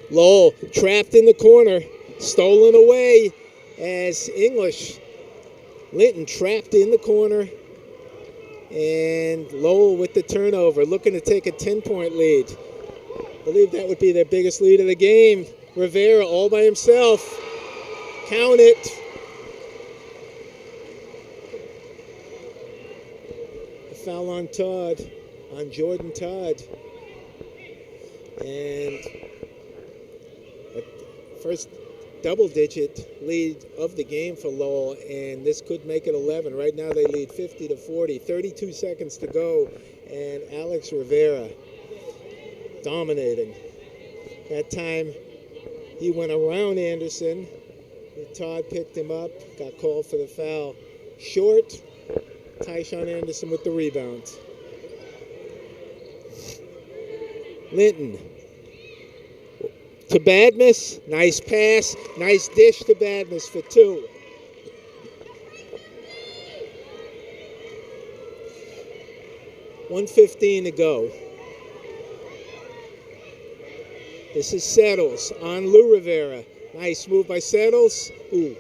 Lowell trapped in the corner, stolen away as English. Linton trapped in the corner, and Lowell with the turnover, looking to take a 10-point lead. I believe that would be their biggest lead of the game. Rivera all by himself. Count it. A foul on Jordan Todd. And first double-digit lead of the game for Lowell, and this could make it 11. Right now they lead 50-40, 32 seconds to go, and Alex Rivera dominating. That time he went around Anderson. Todd picked him up, got called for the foul. Short, Tyshawn Anderson with the rebound. Linton to Badmus, nice pass, nice dish to Badmus for 2. $1:15 to go. This is Settles on Lou Rivera. Nice move by Settles. Ooh,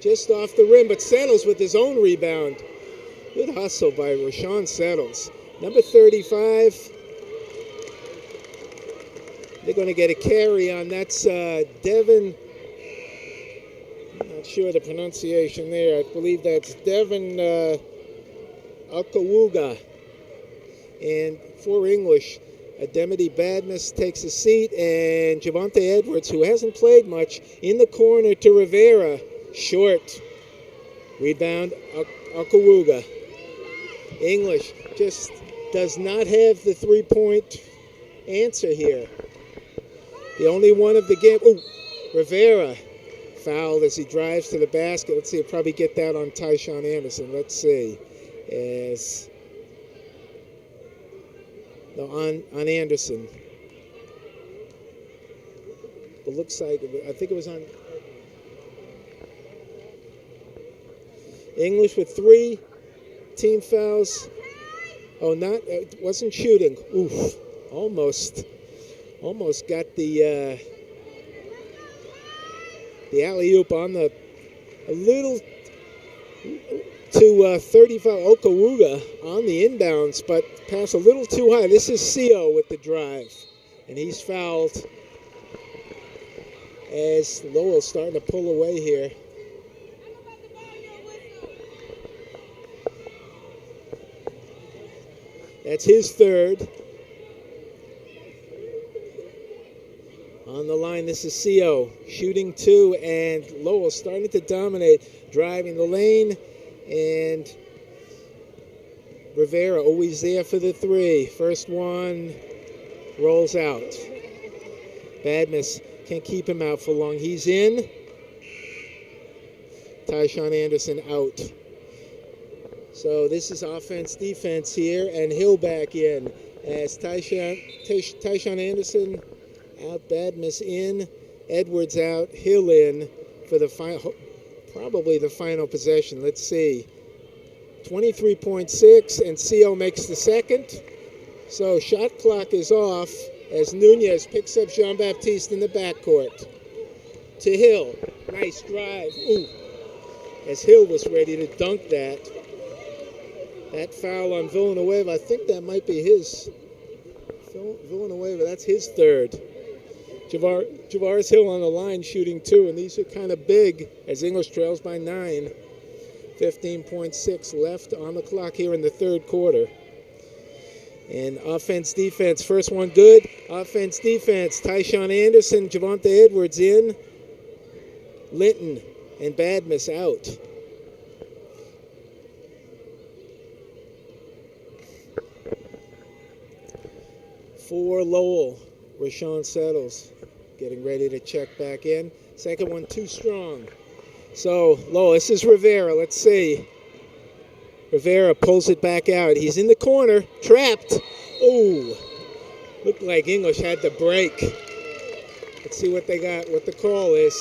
just off the rim, but Settles with his own rebound. Good hustle by Rashawn Settles. Number 35. They're going to get a carry on. That's Devin. I'm not sure the pronunciation there. I believe that's Devin Akawuga. And for English, Ademity Badmus takes a seat, and Javante Edwards, who hasn't played much, in the corner to Rivera. Short. Rebound, Akawuga. English just does not have the three-point answer here. The only one of the game. Ooh, Rivera fouled as he drives to the basket. Let's see, he'll probably get that on Tyshawn Anderson. Let's see. No, on Anderson. It looks like, I think it was on English with 3 team fouls. Oh, it wasn't shooting. Oof, almost got the alley-oop on a little to 35 Okawuga on the inbounds, but pass a little too high. This is CO with the drive, and he's fouled as Lowell's starting to pull away here. That's his third. On the line, this is CO shooting 2, and Lowell starting to dominate, driving the lane, and Rivera always there for the 3. First one rolls out. Badmus can't keep him out for long. He's in. Tyshawn Anderson out. So this is offense, defense here, and Hill back in as Tyshawn Anderson out, Badmus in, Edwards out, Hill in for the final, probably the final possession. Let's see. 23.6, and CO makes the second. So shot clock is off as Nunez picks up Jean-Baptiste in the backcourt. To Hill. Nice drive. Ooh. As Hill was ready to dunk that. That foul on Villanueva, I think that might be his. Villanueva, that's his third. Javaris Hill on the line shooting 2, and these are kind of big as English trails by 9. 15.6 left on the clock here in the third quarter. And offense, defense, first one good. Offense, defense, Tyshawn Anderson, Javante Edwards in. Linton and Badmus out. For Lowell, Rashawn Settles getting ready to check back in. Second one too strong. So Lowell, this is Rivera. Let's see. Rivera pulls it back out. He's in the corner, trapped. Oh, looked like English had to break. Let's see what they got, what the call is.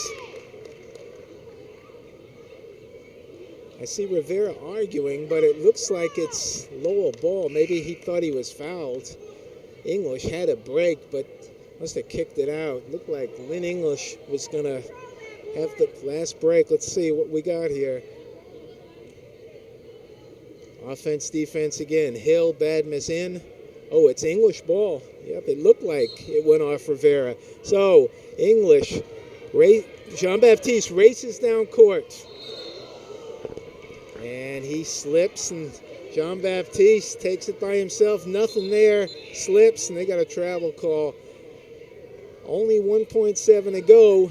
I see Rivera arguing, but it looks like it's Lowell ball. Maybe he thought he was fouled. English had a break, but must have kicked it out. Looked like Lynn English was going to have the last break. Let's see what we got here. Offense, defense again. Hill, Badmus in. Oh, it's English ball. Yep, it looked like it went off Rivera. So, English, Jean-Baptiste races down court. And he slips, and Jean-Baptiste takes it by himself. Nothing there. Slips, and they got a travel call. Only 1.7 to go.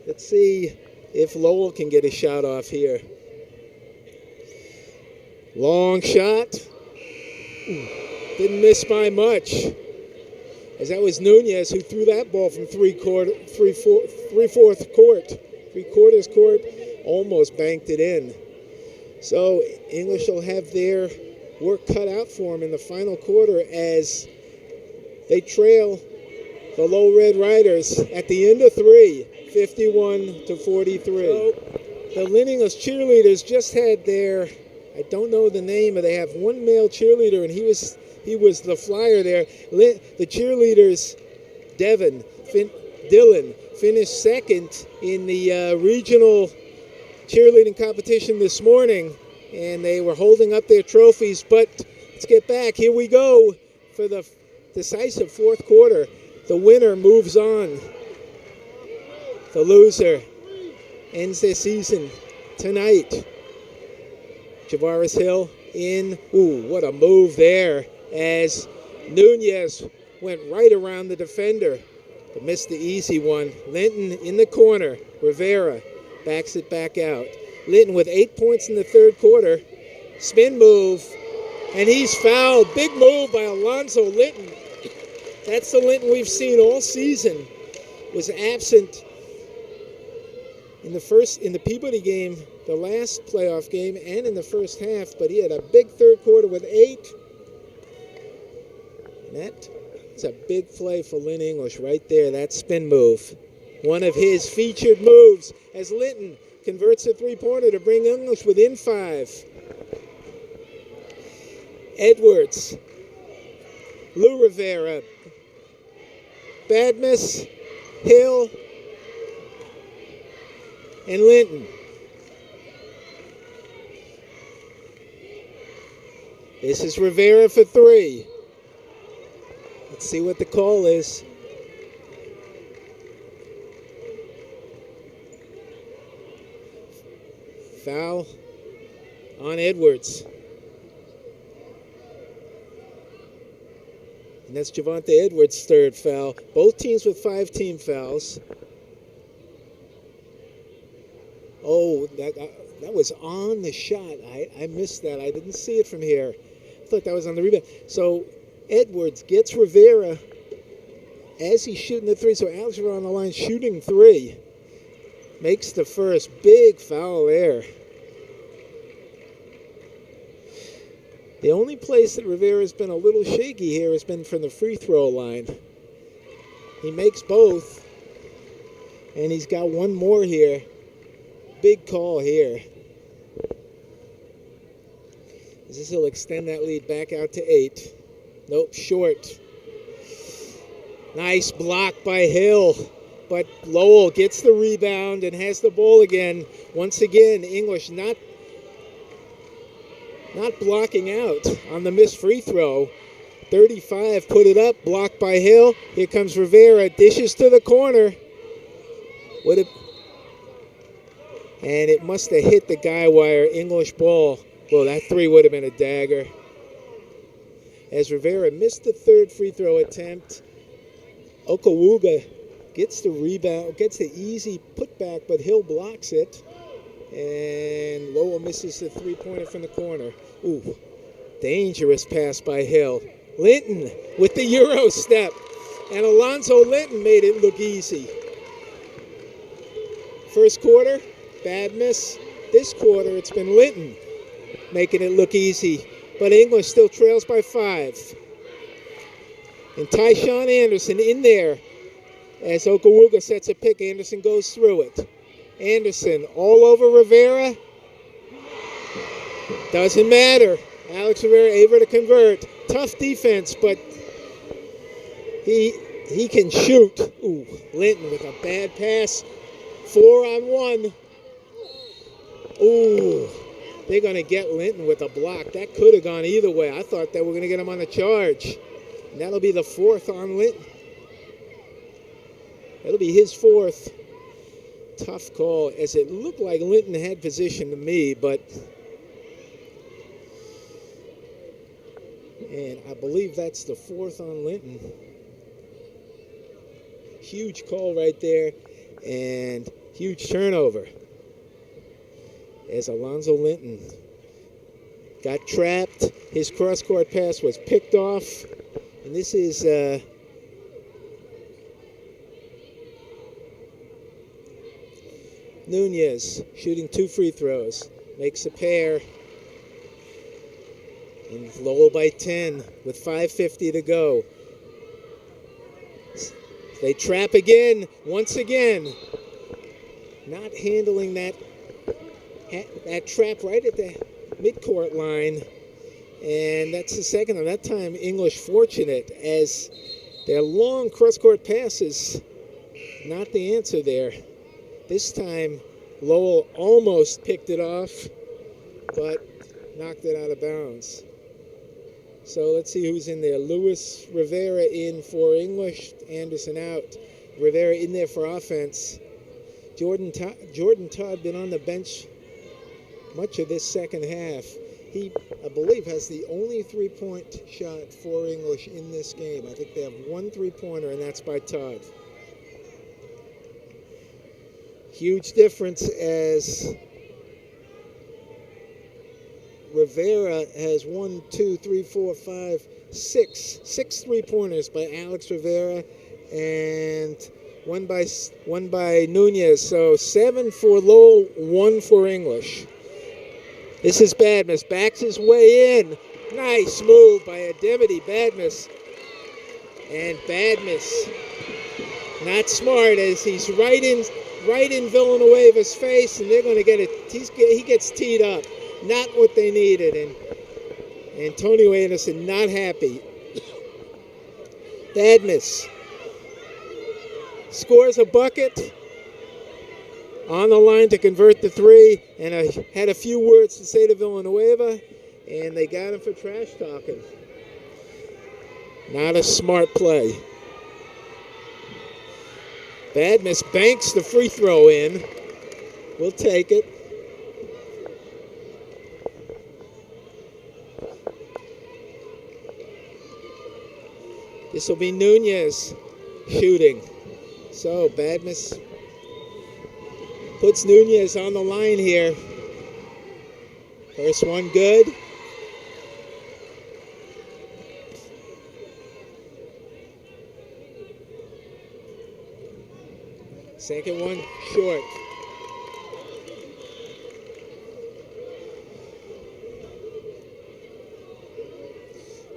Let's see if Lowell can get a shot off here. Long shot. Didn't miss by much. As that was Nunez who threw that ball from three-fourths court, almost banked it in. So English will have their work cut out for them in the final quarter as they trail the Low Red Riders at the end of three, 51-43. So the Lynn English cheerleaders just had their, I don't know the name, but they have one male cheerleader, and he was the flyer there. The cheerleaders, Dylan, finished second in the regional cheerleading competition this morning, and they were holding up their trophies. But let's get back. Here we go for the decisive fourth quarter. The winner moves on. The loser ends their season tonight. Javaris Hill in. Ooh, what a move there as Nunez went right around the defender. But missed the easy one. Linton in the corner. Rivera backs it back out. Linton with 8 points in the third quarter. Spin move. And he's fouled. Big move by Alonzo Linton. That's the Linton we've seen all season. Was absent in the Peabody game, the last playoff game, and in the first half, but he had a big third quarter with 8. And that's a big play for Lynn English right there, that spin move. One of his featured moves as Linton converts a three-pointer to bring English within 5. Edwards, Lou Rivera, Badmus, Hill, and Linton. This is Rivera for 3. Let's see what the call is. Foul on Edwards. And that's Javante Edwards' third foul. Both teams with 5 team fouls. Oh, that was on the shot. I missed that. I didn't see it from here. I thought that was on the rebound. So Edwards gets Rivera as he's shooting the 3. So Alex Rivera on the line shooting 3. Makes the first big foul there. The only place that Rivera's been a little shaky here has been from the free throw line. He makes both, and he's got one more here. Big call here. As he'll extend that lead back out to 8. Nope, short. Nice block by Hill, but Lowell gets the rebound and has the ball again. Once again, English not blocking out on the missed free throw. 35 put it up, blocked by Hill. Here comes Rivera, dishes to the corner. And it must have hit the guy wire. English ball. Well, that 3 would have been a dagger. As Rivera missed the third free throw attempt, Okawuga gets the rebound, gets the easy putback, but Hill blocks it. And Lowell misses the three-pointer from the corner. Ooh, dangerous pass by Hill. Linton with the Euro step. And Alonzo Linton made it look easy. First quarter, bad miss. This quarter, it's been Linton making it look easy. But English still trails by 5. And Tyshawn Anderson in there as Okawuga sets a pick. Anderson goes through it. Anderson all over Rivera. Doesn't matter. Alex Rivera able to convert. Tough defense, but he can shoot. Ooh, Linton with a bad pass. 4-on-1. Ooh, they're going to get Linton with a block. That could have gone either way. I thought they were going to get him on the charge. And that'll be the 4th on Linton. That'll be his 4th. Tough call, as it looked like Linton had position to me, but and I believe that's the 4th on Linton. Huge call right there, and Huge turnover as Alonzo Linton got trapped. His cross-court pass was picked off. And this is Nunez shooting 2 free throws. Makes a pair. And Lowell by 10 with 5:50 to go. They trap again, once again. Not handling that trap right at the midcourt line. And that's the second time. That time English fortunate as their long cross-court passes, not the answer there. This time Lowell almost picked it off, but knocked it out of bounds. So let's see who's in there. Luis Rivera in for English, Anderson out. Rivera in there for offense. Jordan Todd been on the bench much of this second half. He, I believe, has the only three-point shot for English in this game. I think they have 1 3-pointer, and that's by Todd. Huge difference as Rivera has 1, 2, 3, 4, 5, 6 3-pointers by Alex Rivera, and one by Nunez. So 7 for Lowell, 1 for English. This is Badmus, backs his way in. Nice move by Ademity Badmus. And Badmus, not smart, as he's right in Villanueva's face, and they're going to get it. He gets teed up. Not what they needed, and Antonio Anderson not happy. Badmus scores a bucket on the line to convert the 3, and I had a few words to say to Villanueva, and they got him for trash talking. Not a smart play. Badmus banks the free throw in. We'll take it. This will be Nunez shooting. So Badmus puts Nunez on the line here. First one good. Second one short.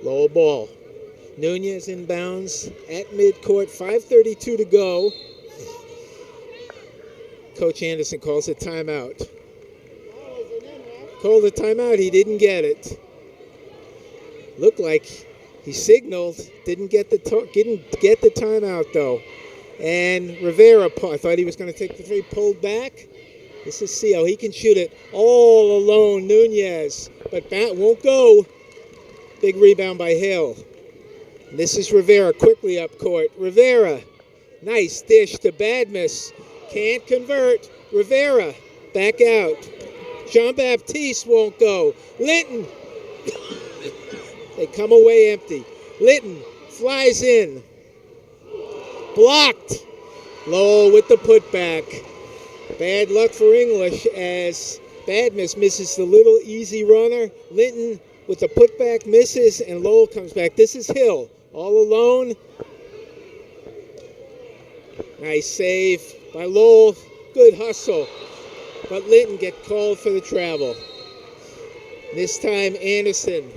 Low ball. Nunez inbounds at midcourt, 5:32 to go. Coach Anderson calls a timeout. Called a timeout, he didn't get it. Looked like he signaled, didn't get the timeout though. And Rivera, I thought he was going to take the 3, pulled back. This is Seal, he can shoot it all alone, Nunez, but that won't go. Big rebound by Hill. This is Rivera quickly up court. Rivera, nice dish to Badmus. Can't convert. Rivera, back out. Jean-Baptiste won't go. Linton. They come away empty. Linton flies in. Blocked. Lowell with the putback. Bad luck for English as Badmus misses the little easy runner. Linton with the putback misses, and Lowell comes back. This is Hill. All alone. Nice save by Lowell. Good hustle. But Linton get called for the travel. This time Anderson.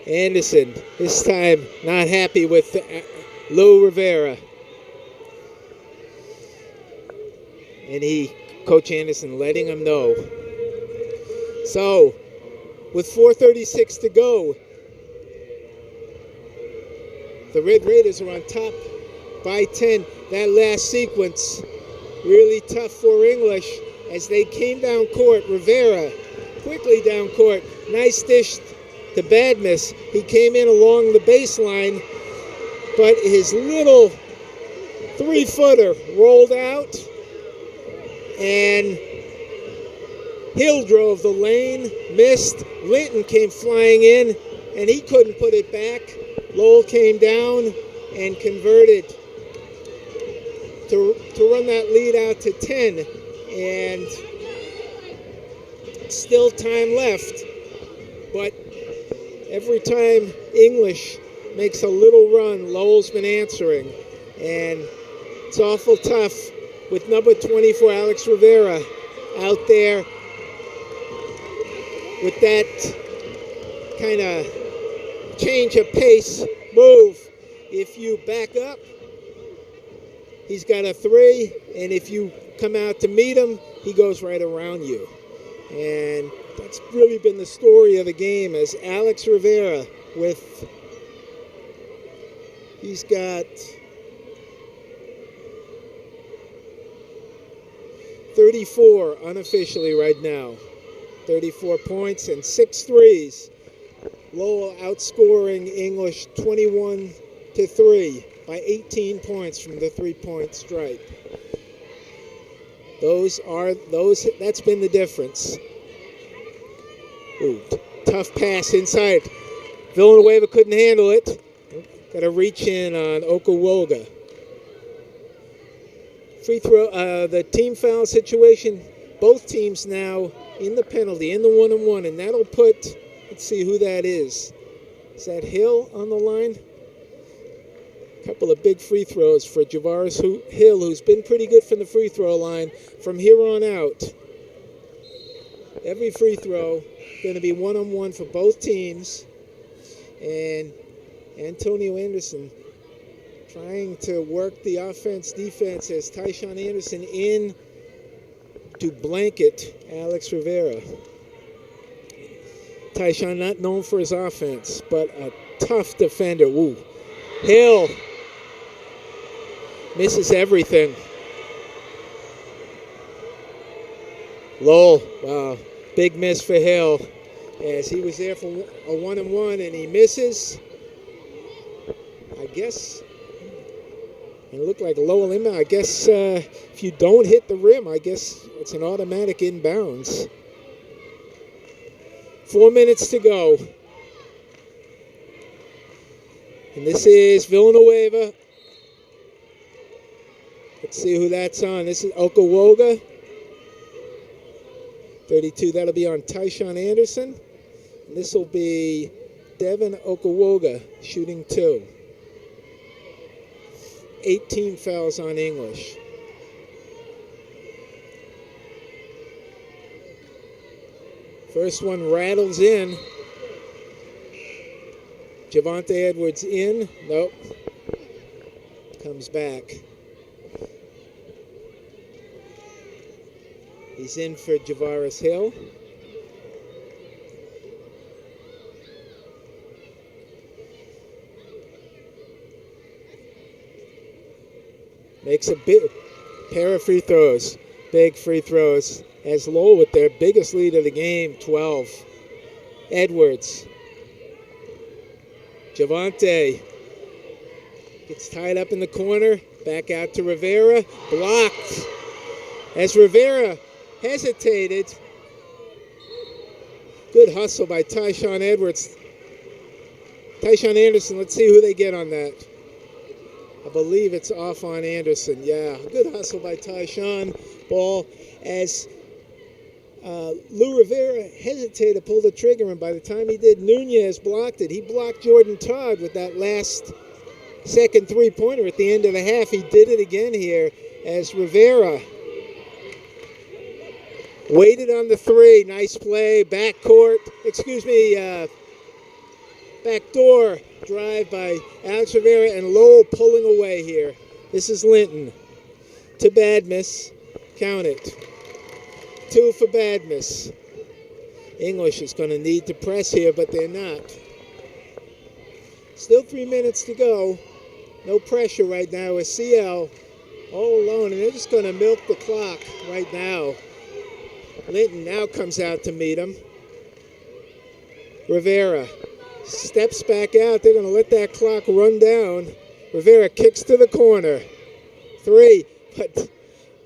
This time not happy with Lou Rivera. And Coach Anderson letting him know. So, with 4:36 to go, the Red Raiders are on top by 10. That last sequence, really tough for English as they came down court. Rivera quickly down court. Nice dish to Badmus. He came in along the baseline, but his little 3-footer rolled out, and Hill drove the lane, missed. Linton came flying in, and he couldn't put it back. Lowell came down and converted to run that lead out to 10, and still time left. But every time English makes a little run, Lowell's been answering, and it's awful tough with number 24, Alex Rivera, out there with that kind of change of pace move. If you back up, he's got a 3, and if you come out to meet him, he goes right around you. And that's really been the story of the game, as Alex Rivera he's got 34 unofficially right now. 34 points and 6 threes. Lowell outscoring English 21-3 by 18 points from the three-point stripe. That's been the difference. Ooh, tough pass inside. Villanueva couldn't handle it. Got to reach in on Okawoga. Free throw, the team foul situation, both teams now in the penalty, in the 1-on-1, and that'll put, let's see who that is. Is that Hill on the line? A couple of big free throws for Javaris Hill, who's been pretty good from the free throw line from here on out. Every free throw going to be 1-on-1 for both teams. And Antonio Anderson trying to work the offense-defense as Tyshawn Anderson in to blanket Alex Rivera. Tyshawn not known for his offense, but a tough defender. Woo. Hill misses everything. Lowell, wow, big miss for Hill, as he was there for a 1-on-1 and he misses. I guess it looked like Lowell inbound. I guess if you don't hit the rim, I guess it's an automatic inbounds. 4 minutes to go. And this is Villanueva. Let's see who that's on. This is Okawoga. 32, that'll be on Tyshawn Anderson. And this will be Devin Okawoga shooting 2. 18 fouls on English. First one rattles in. Javante Edwards in. Nope. Comes back. He's in for Javaris Hill. Makes a big pair of free throws. Big free throws. As Lowell with their biggest lead of the game, 12. Edwards. Javante gets tied up in the corner. Back out to Rivera. Blocked. As Rivera hesitated. Good hustle by Tyshawn Edwards. Tyshawn Anderson, let's see who they get on that. I believe it's off on Anderson. Yeah, good hustle by Tyshawn. Ball as Lou Rivera hesitated to pull the trigger, and by the time he did, Nunez blocked it. He blocked Jordan Todd with that last second three-pointer at the end of the half. He did it again here as Rivera waited on the 3. Nice play. Backdoor drive by Alex Rivera, and Lowell pulling away here. This is Linton to Badmus. Count it. 2 for Badmus. English is going to need to press here, but they're not. Still 3 minutes to go. No pressure right now with CL all alone, and they're just going to milk the clock right now. Linton now comes out to meet him. Rivera steps back out. They're going to let that clock run down. Rivera kicks to the corner. 3, but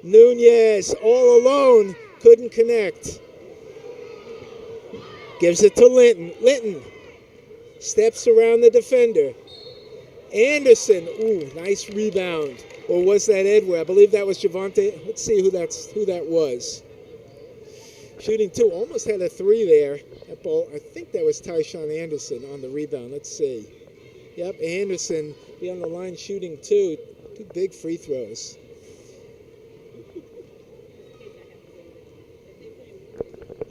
Nunez all alone couldn't connect. Gives it to Linton. Linton steps around the defender. Anderson, ooh, nice rebound. Or was that Edward? I believe that was Javante. Let's see who that was. Shooting two, almost had a three there. That ball, I think that was Tyshawn Anderson on the rebound. Let's see. Yep, Anderson be on the line shooting two big free throws.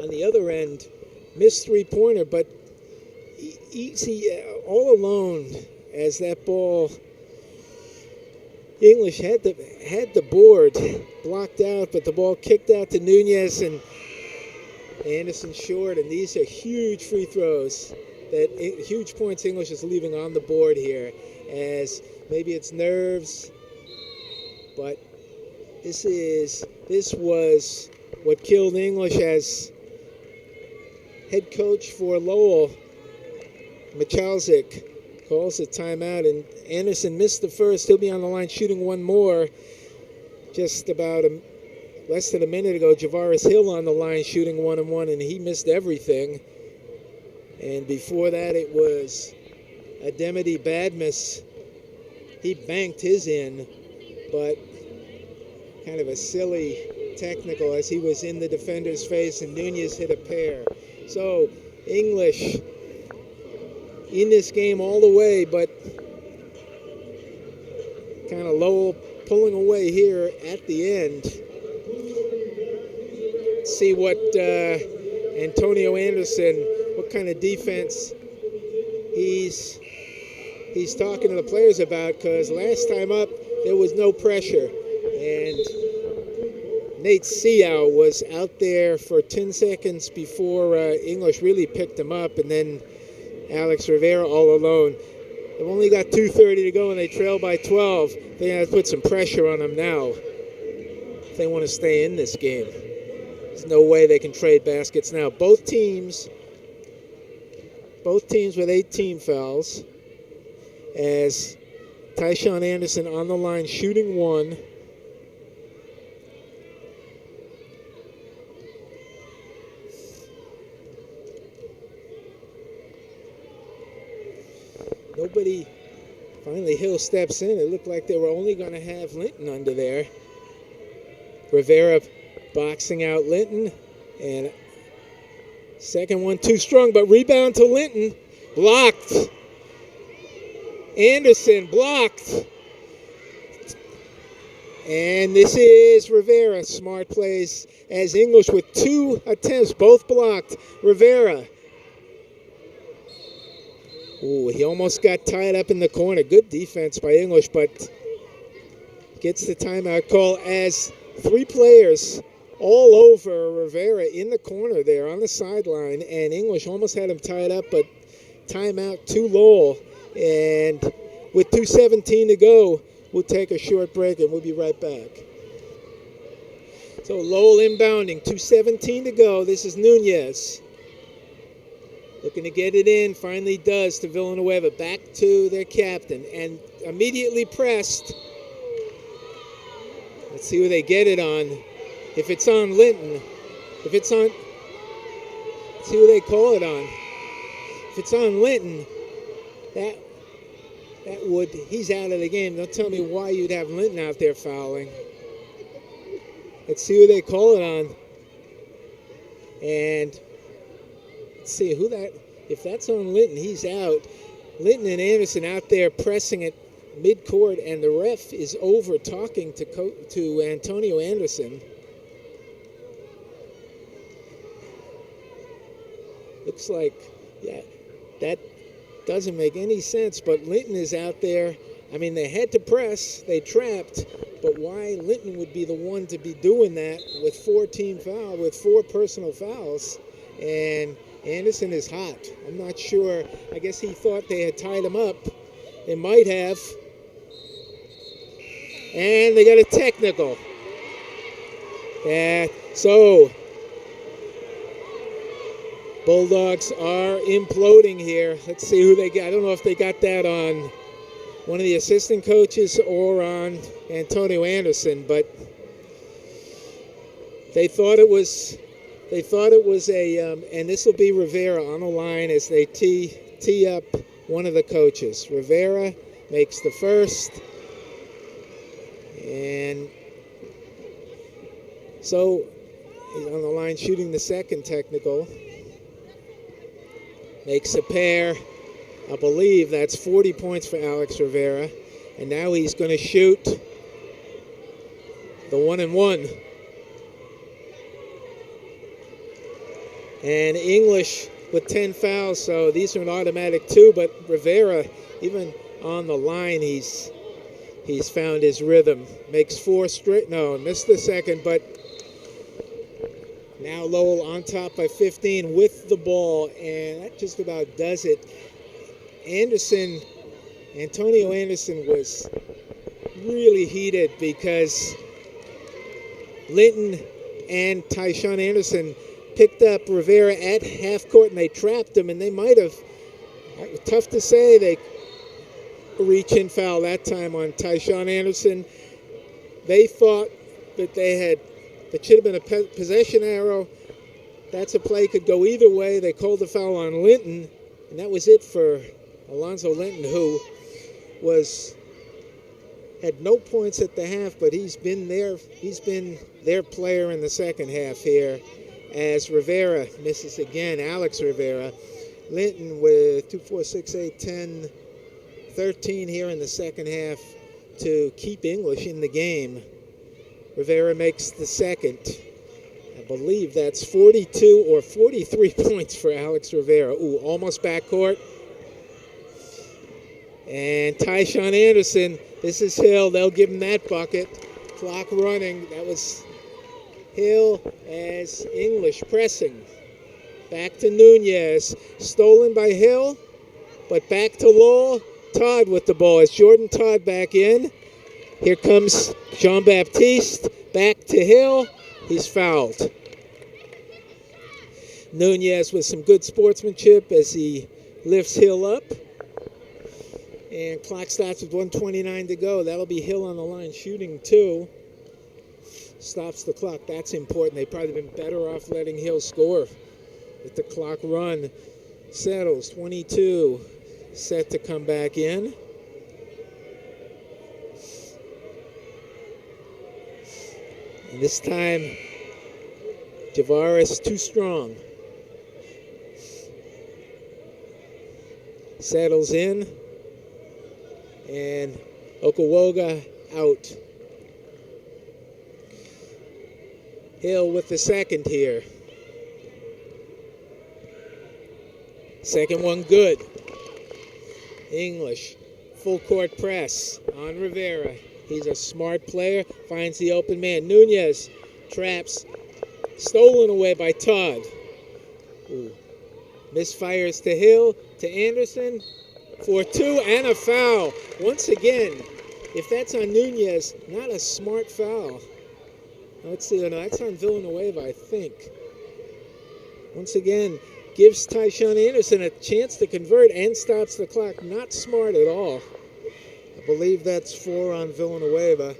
On the other end, missed three-pointer, but easy, all alone as that ball. English had the board blocked out, but the ball kicked out to Nunez and Anderson short, and these are huge free throws. Huge points English is leaving on the board here, as maybe it's nerves, but this was what killed English as head coach for Lowell. Michalzik calls a timeout, and Anderson missed the first. He'll be on the line shooting one more. Just about less than a minute ago, Javaris Hill on the line shooting 1-and-1, and he missed everything. And before that, it was Ademedy Badmus. He banked his in, but kind of a silly technical as he was in the defender's face, and Nunez hit a pair. So English in this game all the way, but kind of Lowell pulling away here at the end. Let's see what Antonio Anderson, what kind of defense he's talking to the players about, because last time up there was no pressure, and Nate Seow was out there for 10 seconds before English really picked him up, and then Alex Rivera all alone. They've only got 2:30 to go, and they trail by 12. They have to put some pressure on them now if they want to stay in this game. There's no way they can trade baskets now. Both teams with 8 team fouls, as Tyshawn Anderson on the line shooting one. Nobody, finally Hill steps in. It looked like they were only going to have Linton under there. Rivera boxing out Linton, and second one too strong, but rebound to Linton. Blocked. Anderson blocked. And this is Rivera. Smart plays as English with 2 attempts, both blocked. Rivera. Ooh, he almost got tied up in the corner. Good defense by English, but gets the timeout call as 3 players all over Rivera in the corner there on the sideline, and English almost had him tied up, but timeout to Lowell. And with 2:17 to go, we'll take a short break and we'll be right back. So Lowell inbounding, 2:17 to go. This is Nunez. Looking to get it in, finally does to Villanueva. Back to their captain, and immediately pressed. Let's see who they get it on. If it's on Linton, let's see who they call it on. If it's on Linton, he's out of the game. Don't tell me why you'd have Linton out there fouling. Let's see who they call it on. And let's see if that's on Linton, he's out. Linton and Anderson out there pressing it mid-court, and the ref is over talking to Antonio Anderson. Looks like, yeah, that doesn't make any sense, but Linton is out there. I mean, they had to press, they trapped, but why Linton would be the one to be doing that with 4 personal fouls, and Anderson is hot. I'm not sure. I guess he thought they had tied him up. They might have. And they got a technical. So Bulldogs are imploding here. Let's see who they got. I don't know if they got that on one of the assistant coaches or on Antonio Anderson, but they thought it was and this will be Rivera on the line as they tee up one of the coaches. Rivera, makes the first. And so he's on the line shooting the second technical. Makes a pair. I believe that's 40 points for Alex Rivera. And now he's going to shoot the 1-and-1. And English with 10 fouls, so these are an automatic 2, but Rivera, even on the line, he's found his rhythm. Makes 4 straight, no, missed the second, but now Lowell on top by 15 with the ball, and that just about does it. Antonio Anderson was really heated because Linton and Tyshawn Anderson picked up Rivera at half court and they trapped him, and they might have, tough to say, they reach in foul that time on Tyshawn Anderson. They thought that that should have been a possession arrow. That's a play, could go either way. They called the foul on Linton, and that was it for Alonzo Linton, who had no points at the half, but he's been their player in the second half here. As Rivera misses again, Alex Rivera. Linton with 2, 4, 6, 8, 10, 13 here in the second half to keep English in the game. Rivera makes the second. I believe that's 42 or 43 points for Alex Rivera. Ooh, almost backcourt. And Tyshawn Anderson, this is Hill. They'll give him that bucket. Clock running. That was Hill as English pressing. Back to Nunez. Stolen by Hill, but back to Lowell. Todd with the ball. As Jordan Todd back in. Here comes Jean-Baptiste. Back to Hill. He's fouled. Nunez with some good sportsmanship as he lifts Hill up. And clock stops with 1:29 to go. That'll be Hill on the line shooting 2. Stops the clock. That's important. They've probably been better off letting Hill score with the clock run. Settles, 22, set to come back in. And this time, Javaris too strong. Settles in. And Okawoga out. Hill with the second here. Second one good. English, full court press on Rivera. He's a smart player, finds the open man. Nunez traps, stolen away by Todd. Ooh. Misfires to Hill, to Anderson, for 2 and a foul. Once again, if that's on Nunez, not a smart foul. Let's see, no, that's on Villanueva, I think. Once again, gives Tyshawn Anderson a chance to convert and stops the clock. Not smart at all. I believe that's 4 on Villanueva.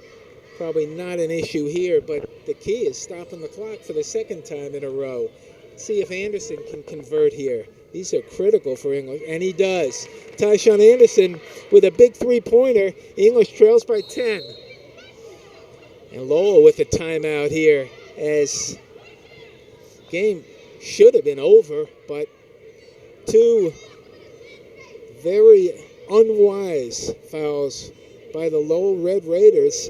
Probably not an issue here, but the key is stopping the clock for the second time in a row. See if Anderson can convert here. These are critical for English, and he does. Tyshawn Anderson with a big three-pointer. English trails by 10. And Lowell with a timeout here as game should have been over, but 2 very unwise fouls by the Lowell Red Raiders.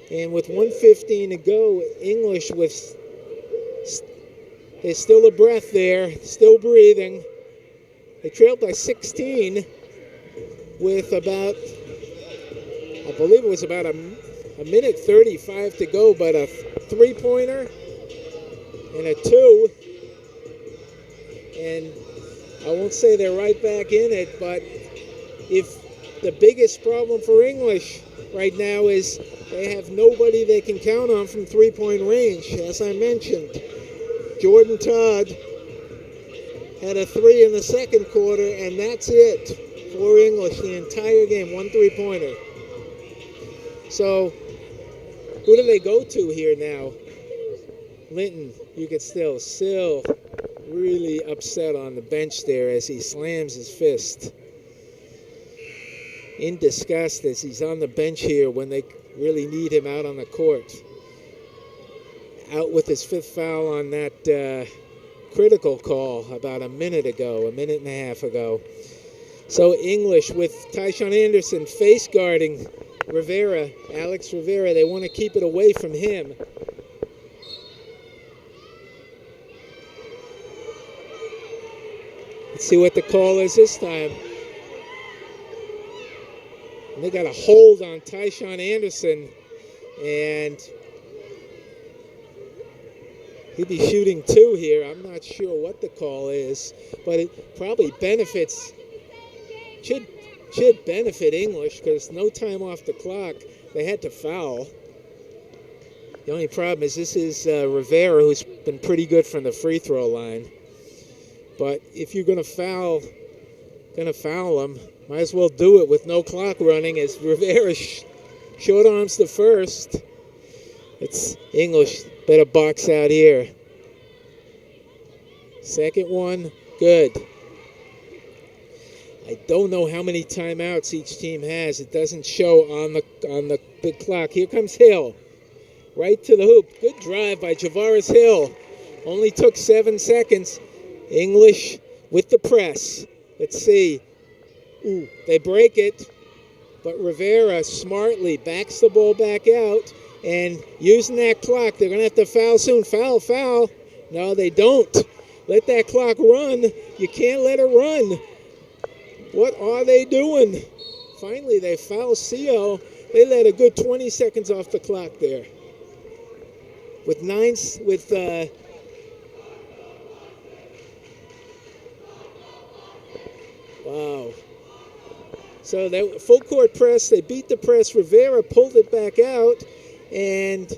And with 1:15 to go, English there's still a breath there, still breathing. They trailed by 16 with about, I believe it was about a minute 35 to go, but a three-pointer and a 2. And I won't say they're right back in it, but if the biggest problem for English right now is they have nobody they can count on from three-point range, as I mentioned. Jordan Todd had a 3 in the second quarter, and that's it for English the entire game, 1 three-pointer. So who do they go to here now? Linton, you could still really upset on the bench there as he slams his fist. in disgust as he's on the bench here when they really need him out on the court. Out with his 5th foul on that critical call about a minute and a half ago. So English with Tyshawn Anderson face guarding Rivera, Alex Rivera. They want to keep it away from him. Let's see what the call is this time. And they got a hold on Tyshawn Anderson, and he'd be shooting 2 here. I'm not sure what the call is, but it probably benefits, should benefit English because no time off the clock. They had to foul. The only problem is this is Rivera, who's been pretty good from the free throw line. But if you're gonna foul him, might as well do it with no clock running as Rivera short arms the first. It's English, better box out here. Second one, good. I don't know how many timeouts each team has. It doesn't show on the big clock. Here comes Hill, right to the hoop. Good drive by Javaris Hill. Only took 7 seconds. English with the press. Let's see. Ooh, they break it, but Rivera smartly backs the ball back out, and using that clock, they're going to have to foul soon. Foul. No, they don't. Let that clock run. You can't let it run. What are they doing? Finally, they foul CO. They let a good 20 seconds off the clock there. Wow. So they full court press. They beat the press. Rivera pulled it back out, and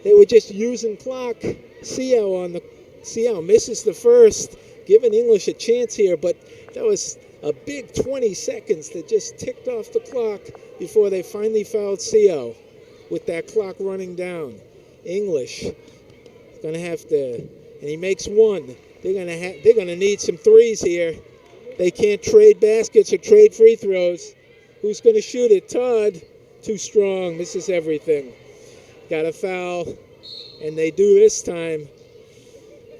they were just using clock. CO misses the first, giving English a chance here, but that was a big 20 seconds that just ticked off the clock before they finally fouled CO with that clock running down. English going to have to, and he makes one. They're going to need some threes here. They can't trade baskets or trade free throws. Who's going to shoot it? Todd, too strong, misses everything. Got a foul, and they do this time.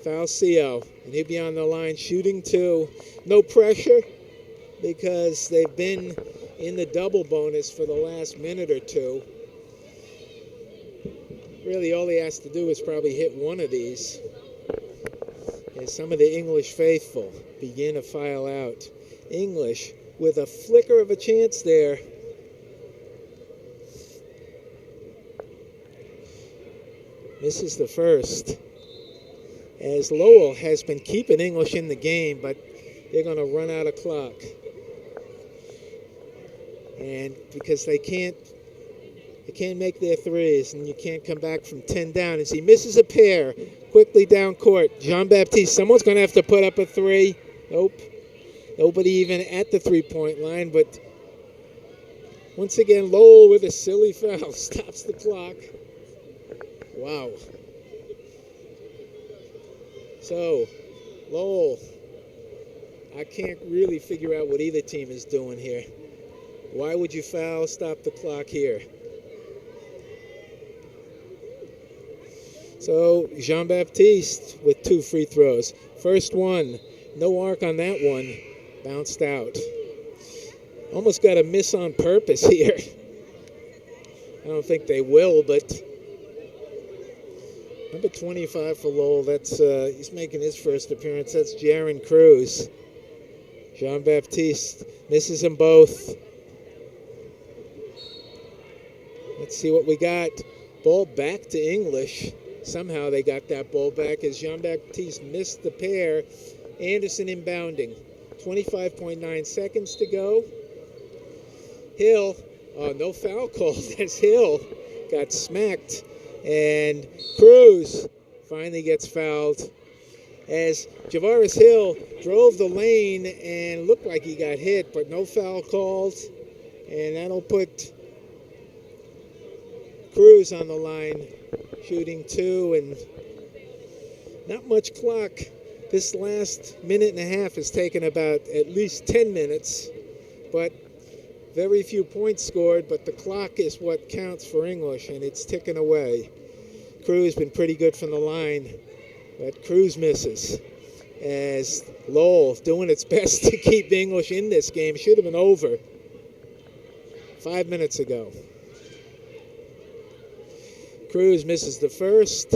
Foul CO, and he'll be on the line shooting 2. No pressure because they've been in the double bonus for the last minute or 2. Really, all he has to do is probably hit one of these. As some of the English faithful begin to file out. English with a flicker of a chance there. Misses the first. As Lowell has been keeping English in the game, but they're going to run out of clock. And because they can't make their threes, and you can't come back from 10 down. As he misses a pair, quickly down court, Jean-Baptiste, someone's going to have to put up a 3. Nope. Nobody even at the 3-point line, but once again, Lowell with a silly foul stops the clock. Wow. So, Lowell, I can't really figure out what either team is doing here. Why would you foul, stop the clock here? So, Jean-Baptiste with 2 free throws. First one, no arc on that one, bounced out. Almost got a miss on purpose here. I don't think they will, but number 25 for Lowell, that's he's making his first appearance. That's Jaron Cruz. Jean-Baptiste misses them both. Let's see what we got. Ball back to English. Somehow they got that ball back as Jean-Baptiste missed the pair. Anderson inbounding. 25.9 seconds to go. Hill, no foul call as Hill got smacked. And Cruz finally gets fouled as Javaris Hill drove the lane and looked like he got hit, but no foul called. And that'll put Cruz on the line, shooting 2, and not much clock. This last minute and a half has taken about at least 10 minutes, but Very few points scored, but the clock is what counts for English, and it's ticking away. Crew's been pretty good from the line, but Cruz misses. As Lowell doing its best to keep English in this game. Should have been over 5 minutes ago. Cruz misses the first.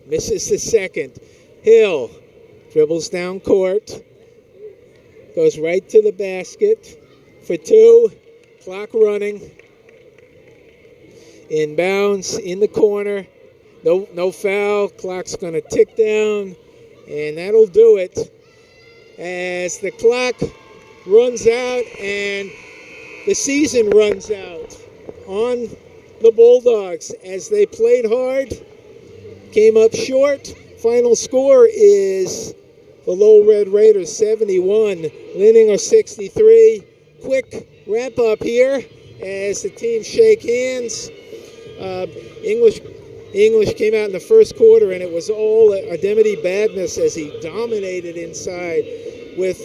Misses the second. Hill dribbles down court. Goes right to the basket for two. Clock running. Inbounds in the corner. No foul. Clock's going to tick down, and that'll do it as the clock runs out and the season runs out on the Bulldogs as they played hard, came up short. Final score is the Lowell Red Raiders 71, Leninger 63. Quick wrap up here as the teams shake hands. English came out in the first quarter, and it was all Ademity Badness as he dominated inside with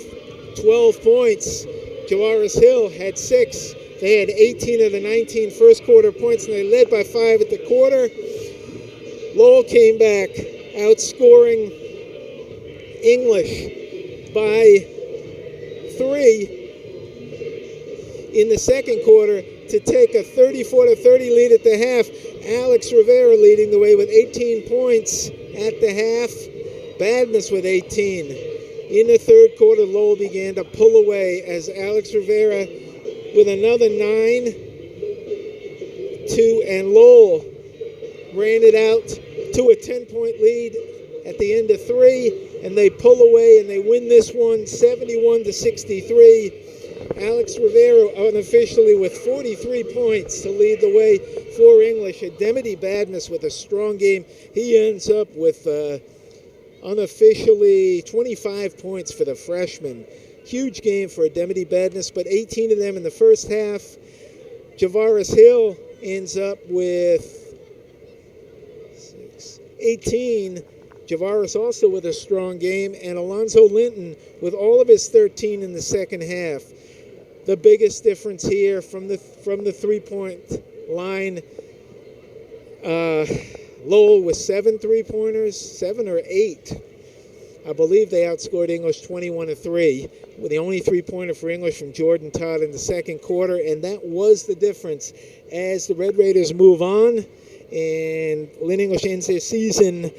12 points. Javaris Hill had 6. They had 18 of the 19 first quarter points, and they led by 5 at the quarter. Lowell came back, outscoring English by 3 in the second quarter to take a 34-30 lead at the half. Alex Rivera leading the way with 18 points at the half. Badness with 18. In the third quarter, Lowell began to pull away as Alex Rivera with another 9. And Lowell ran it out to a 10-point lead at the end of 3. And they pull away and they win this one 71-63. Alex Rivera unofficially with 43 points to lead the way for English. Ademity Badness with a strong game. He ends up with unofficially 25 points for the freshman. Huge game for Ademity Badness, but 18 of them in the first half. Javaris Hill ends up with 18. Javaris also with a strong game, and Alonzo Linton with all of his 13 in the second half. The biggest difference here from the 3-point line, Lowell with 7 3-pointers, 7 or 8. I believe they outscored English 21-3, with the only 3-pointer for English from Jordan Todd in the second quarter, and that was the difference as the Red Raiders move on, and Lynn English ends their season.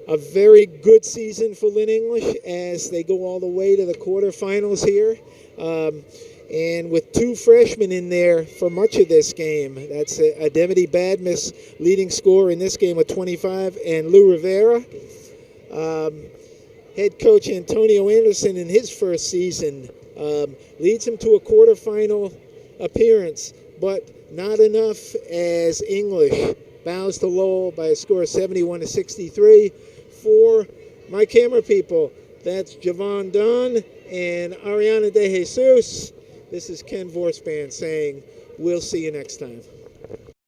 A very good season for Lynn English as they go all the way to the quarterfinals here. And with 2 freshmen in there for much of this game. That's Ademity Badness, leading scorer in this game with 25, and Lou Rivera. Head coach Antonio Anderson in his first season leads him to a quarterfinal appearance, but not enough as English bows to Lowell by a score of 71-63. For my camera people, that's Javon Dunn and Ariana De Jesus. This is Ken Vorspan saying, we'll see you next time.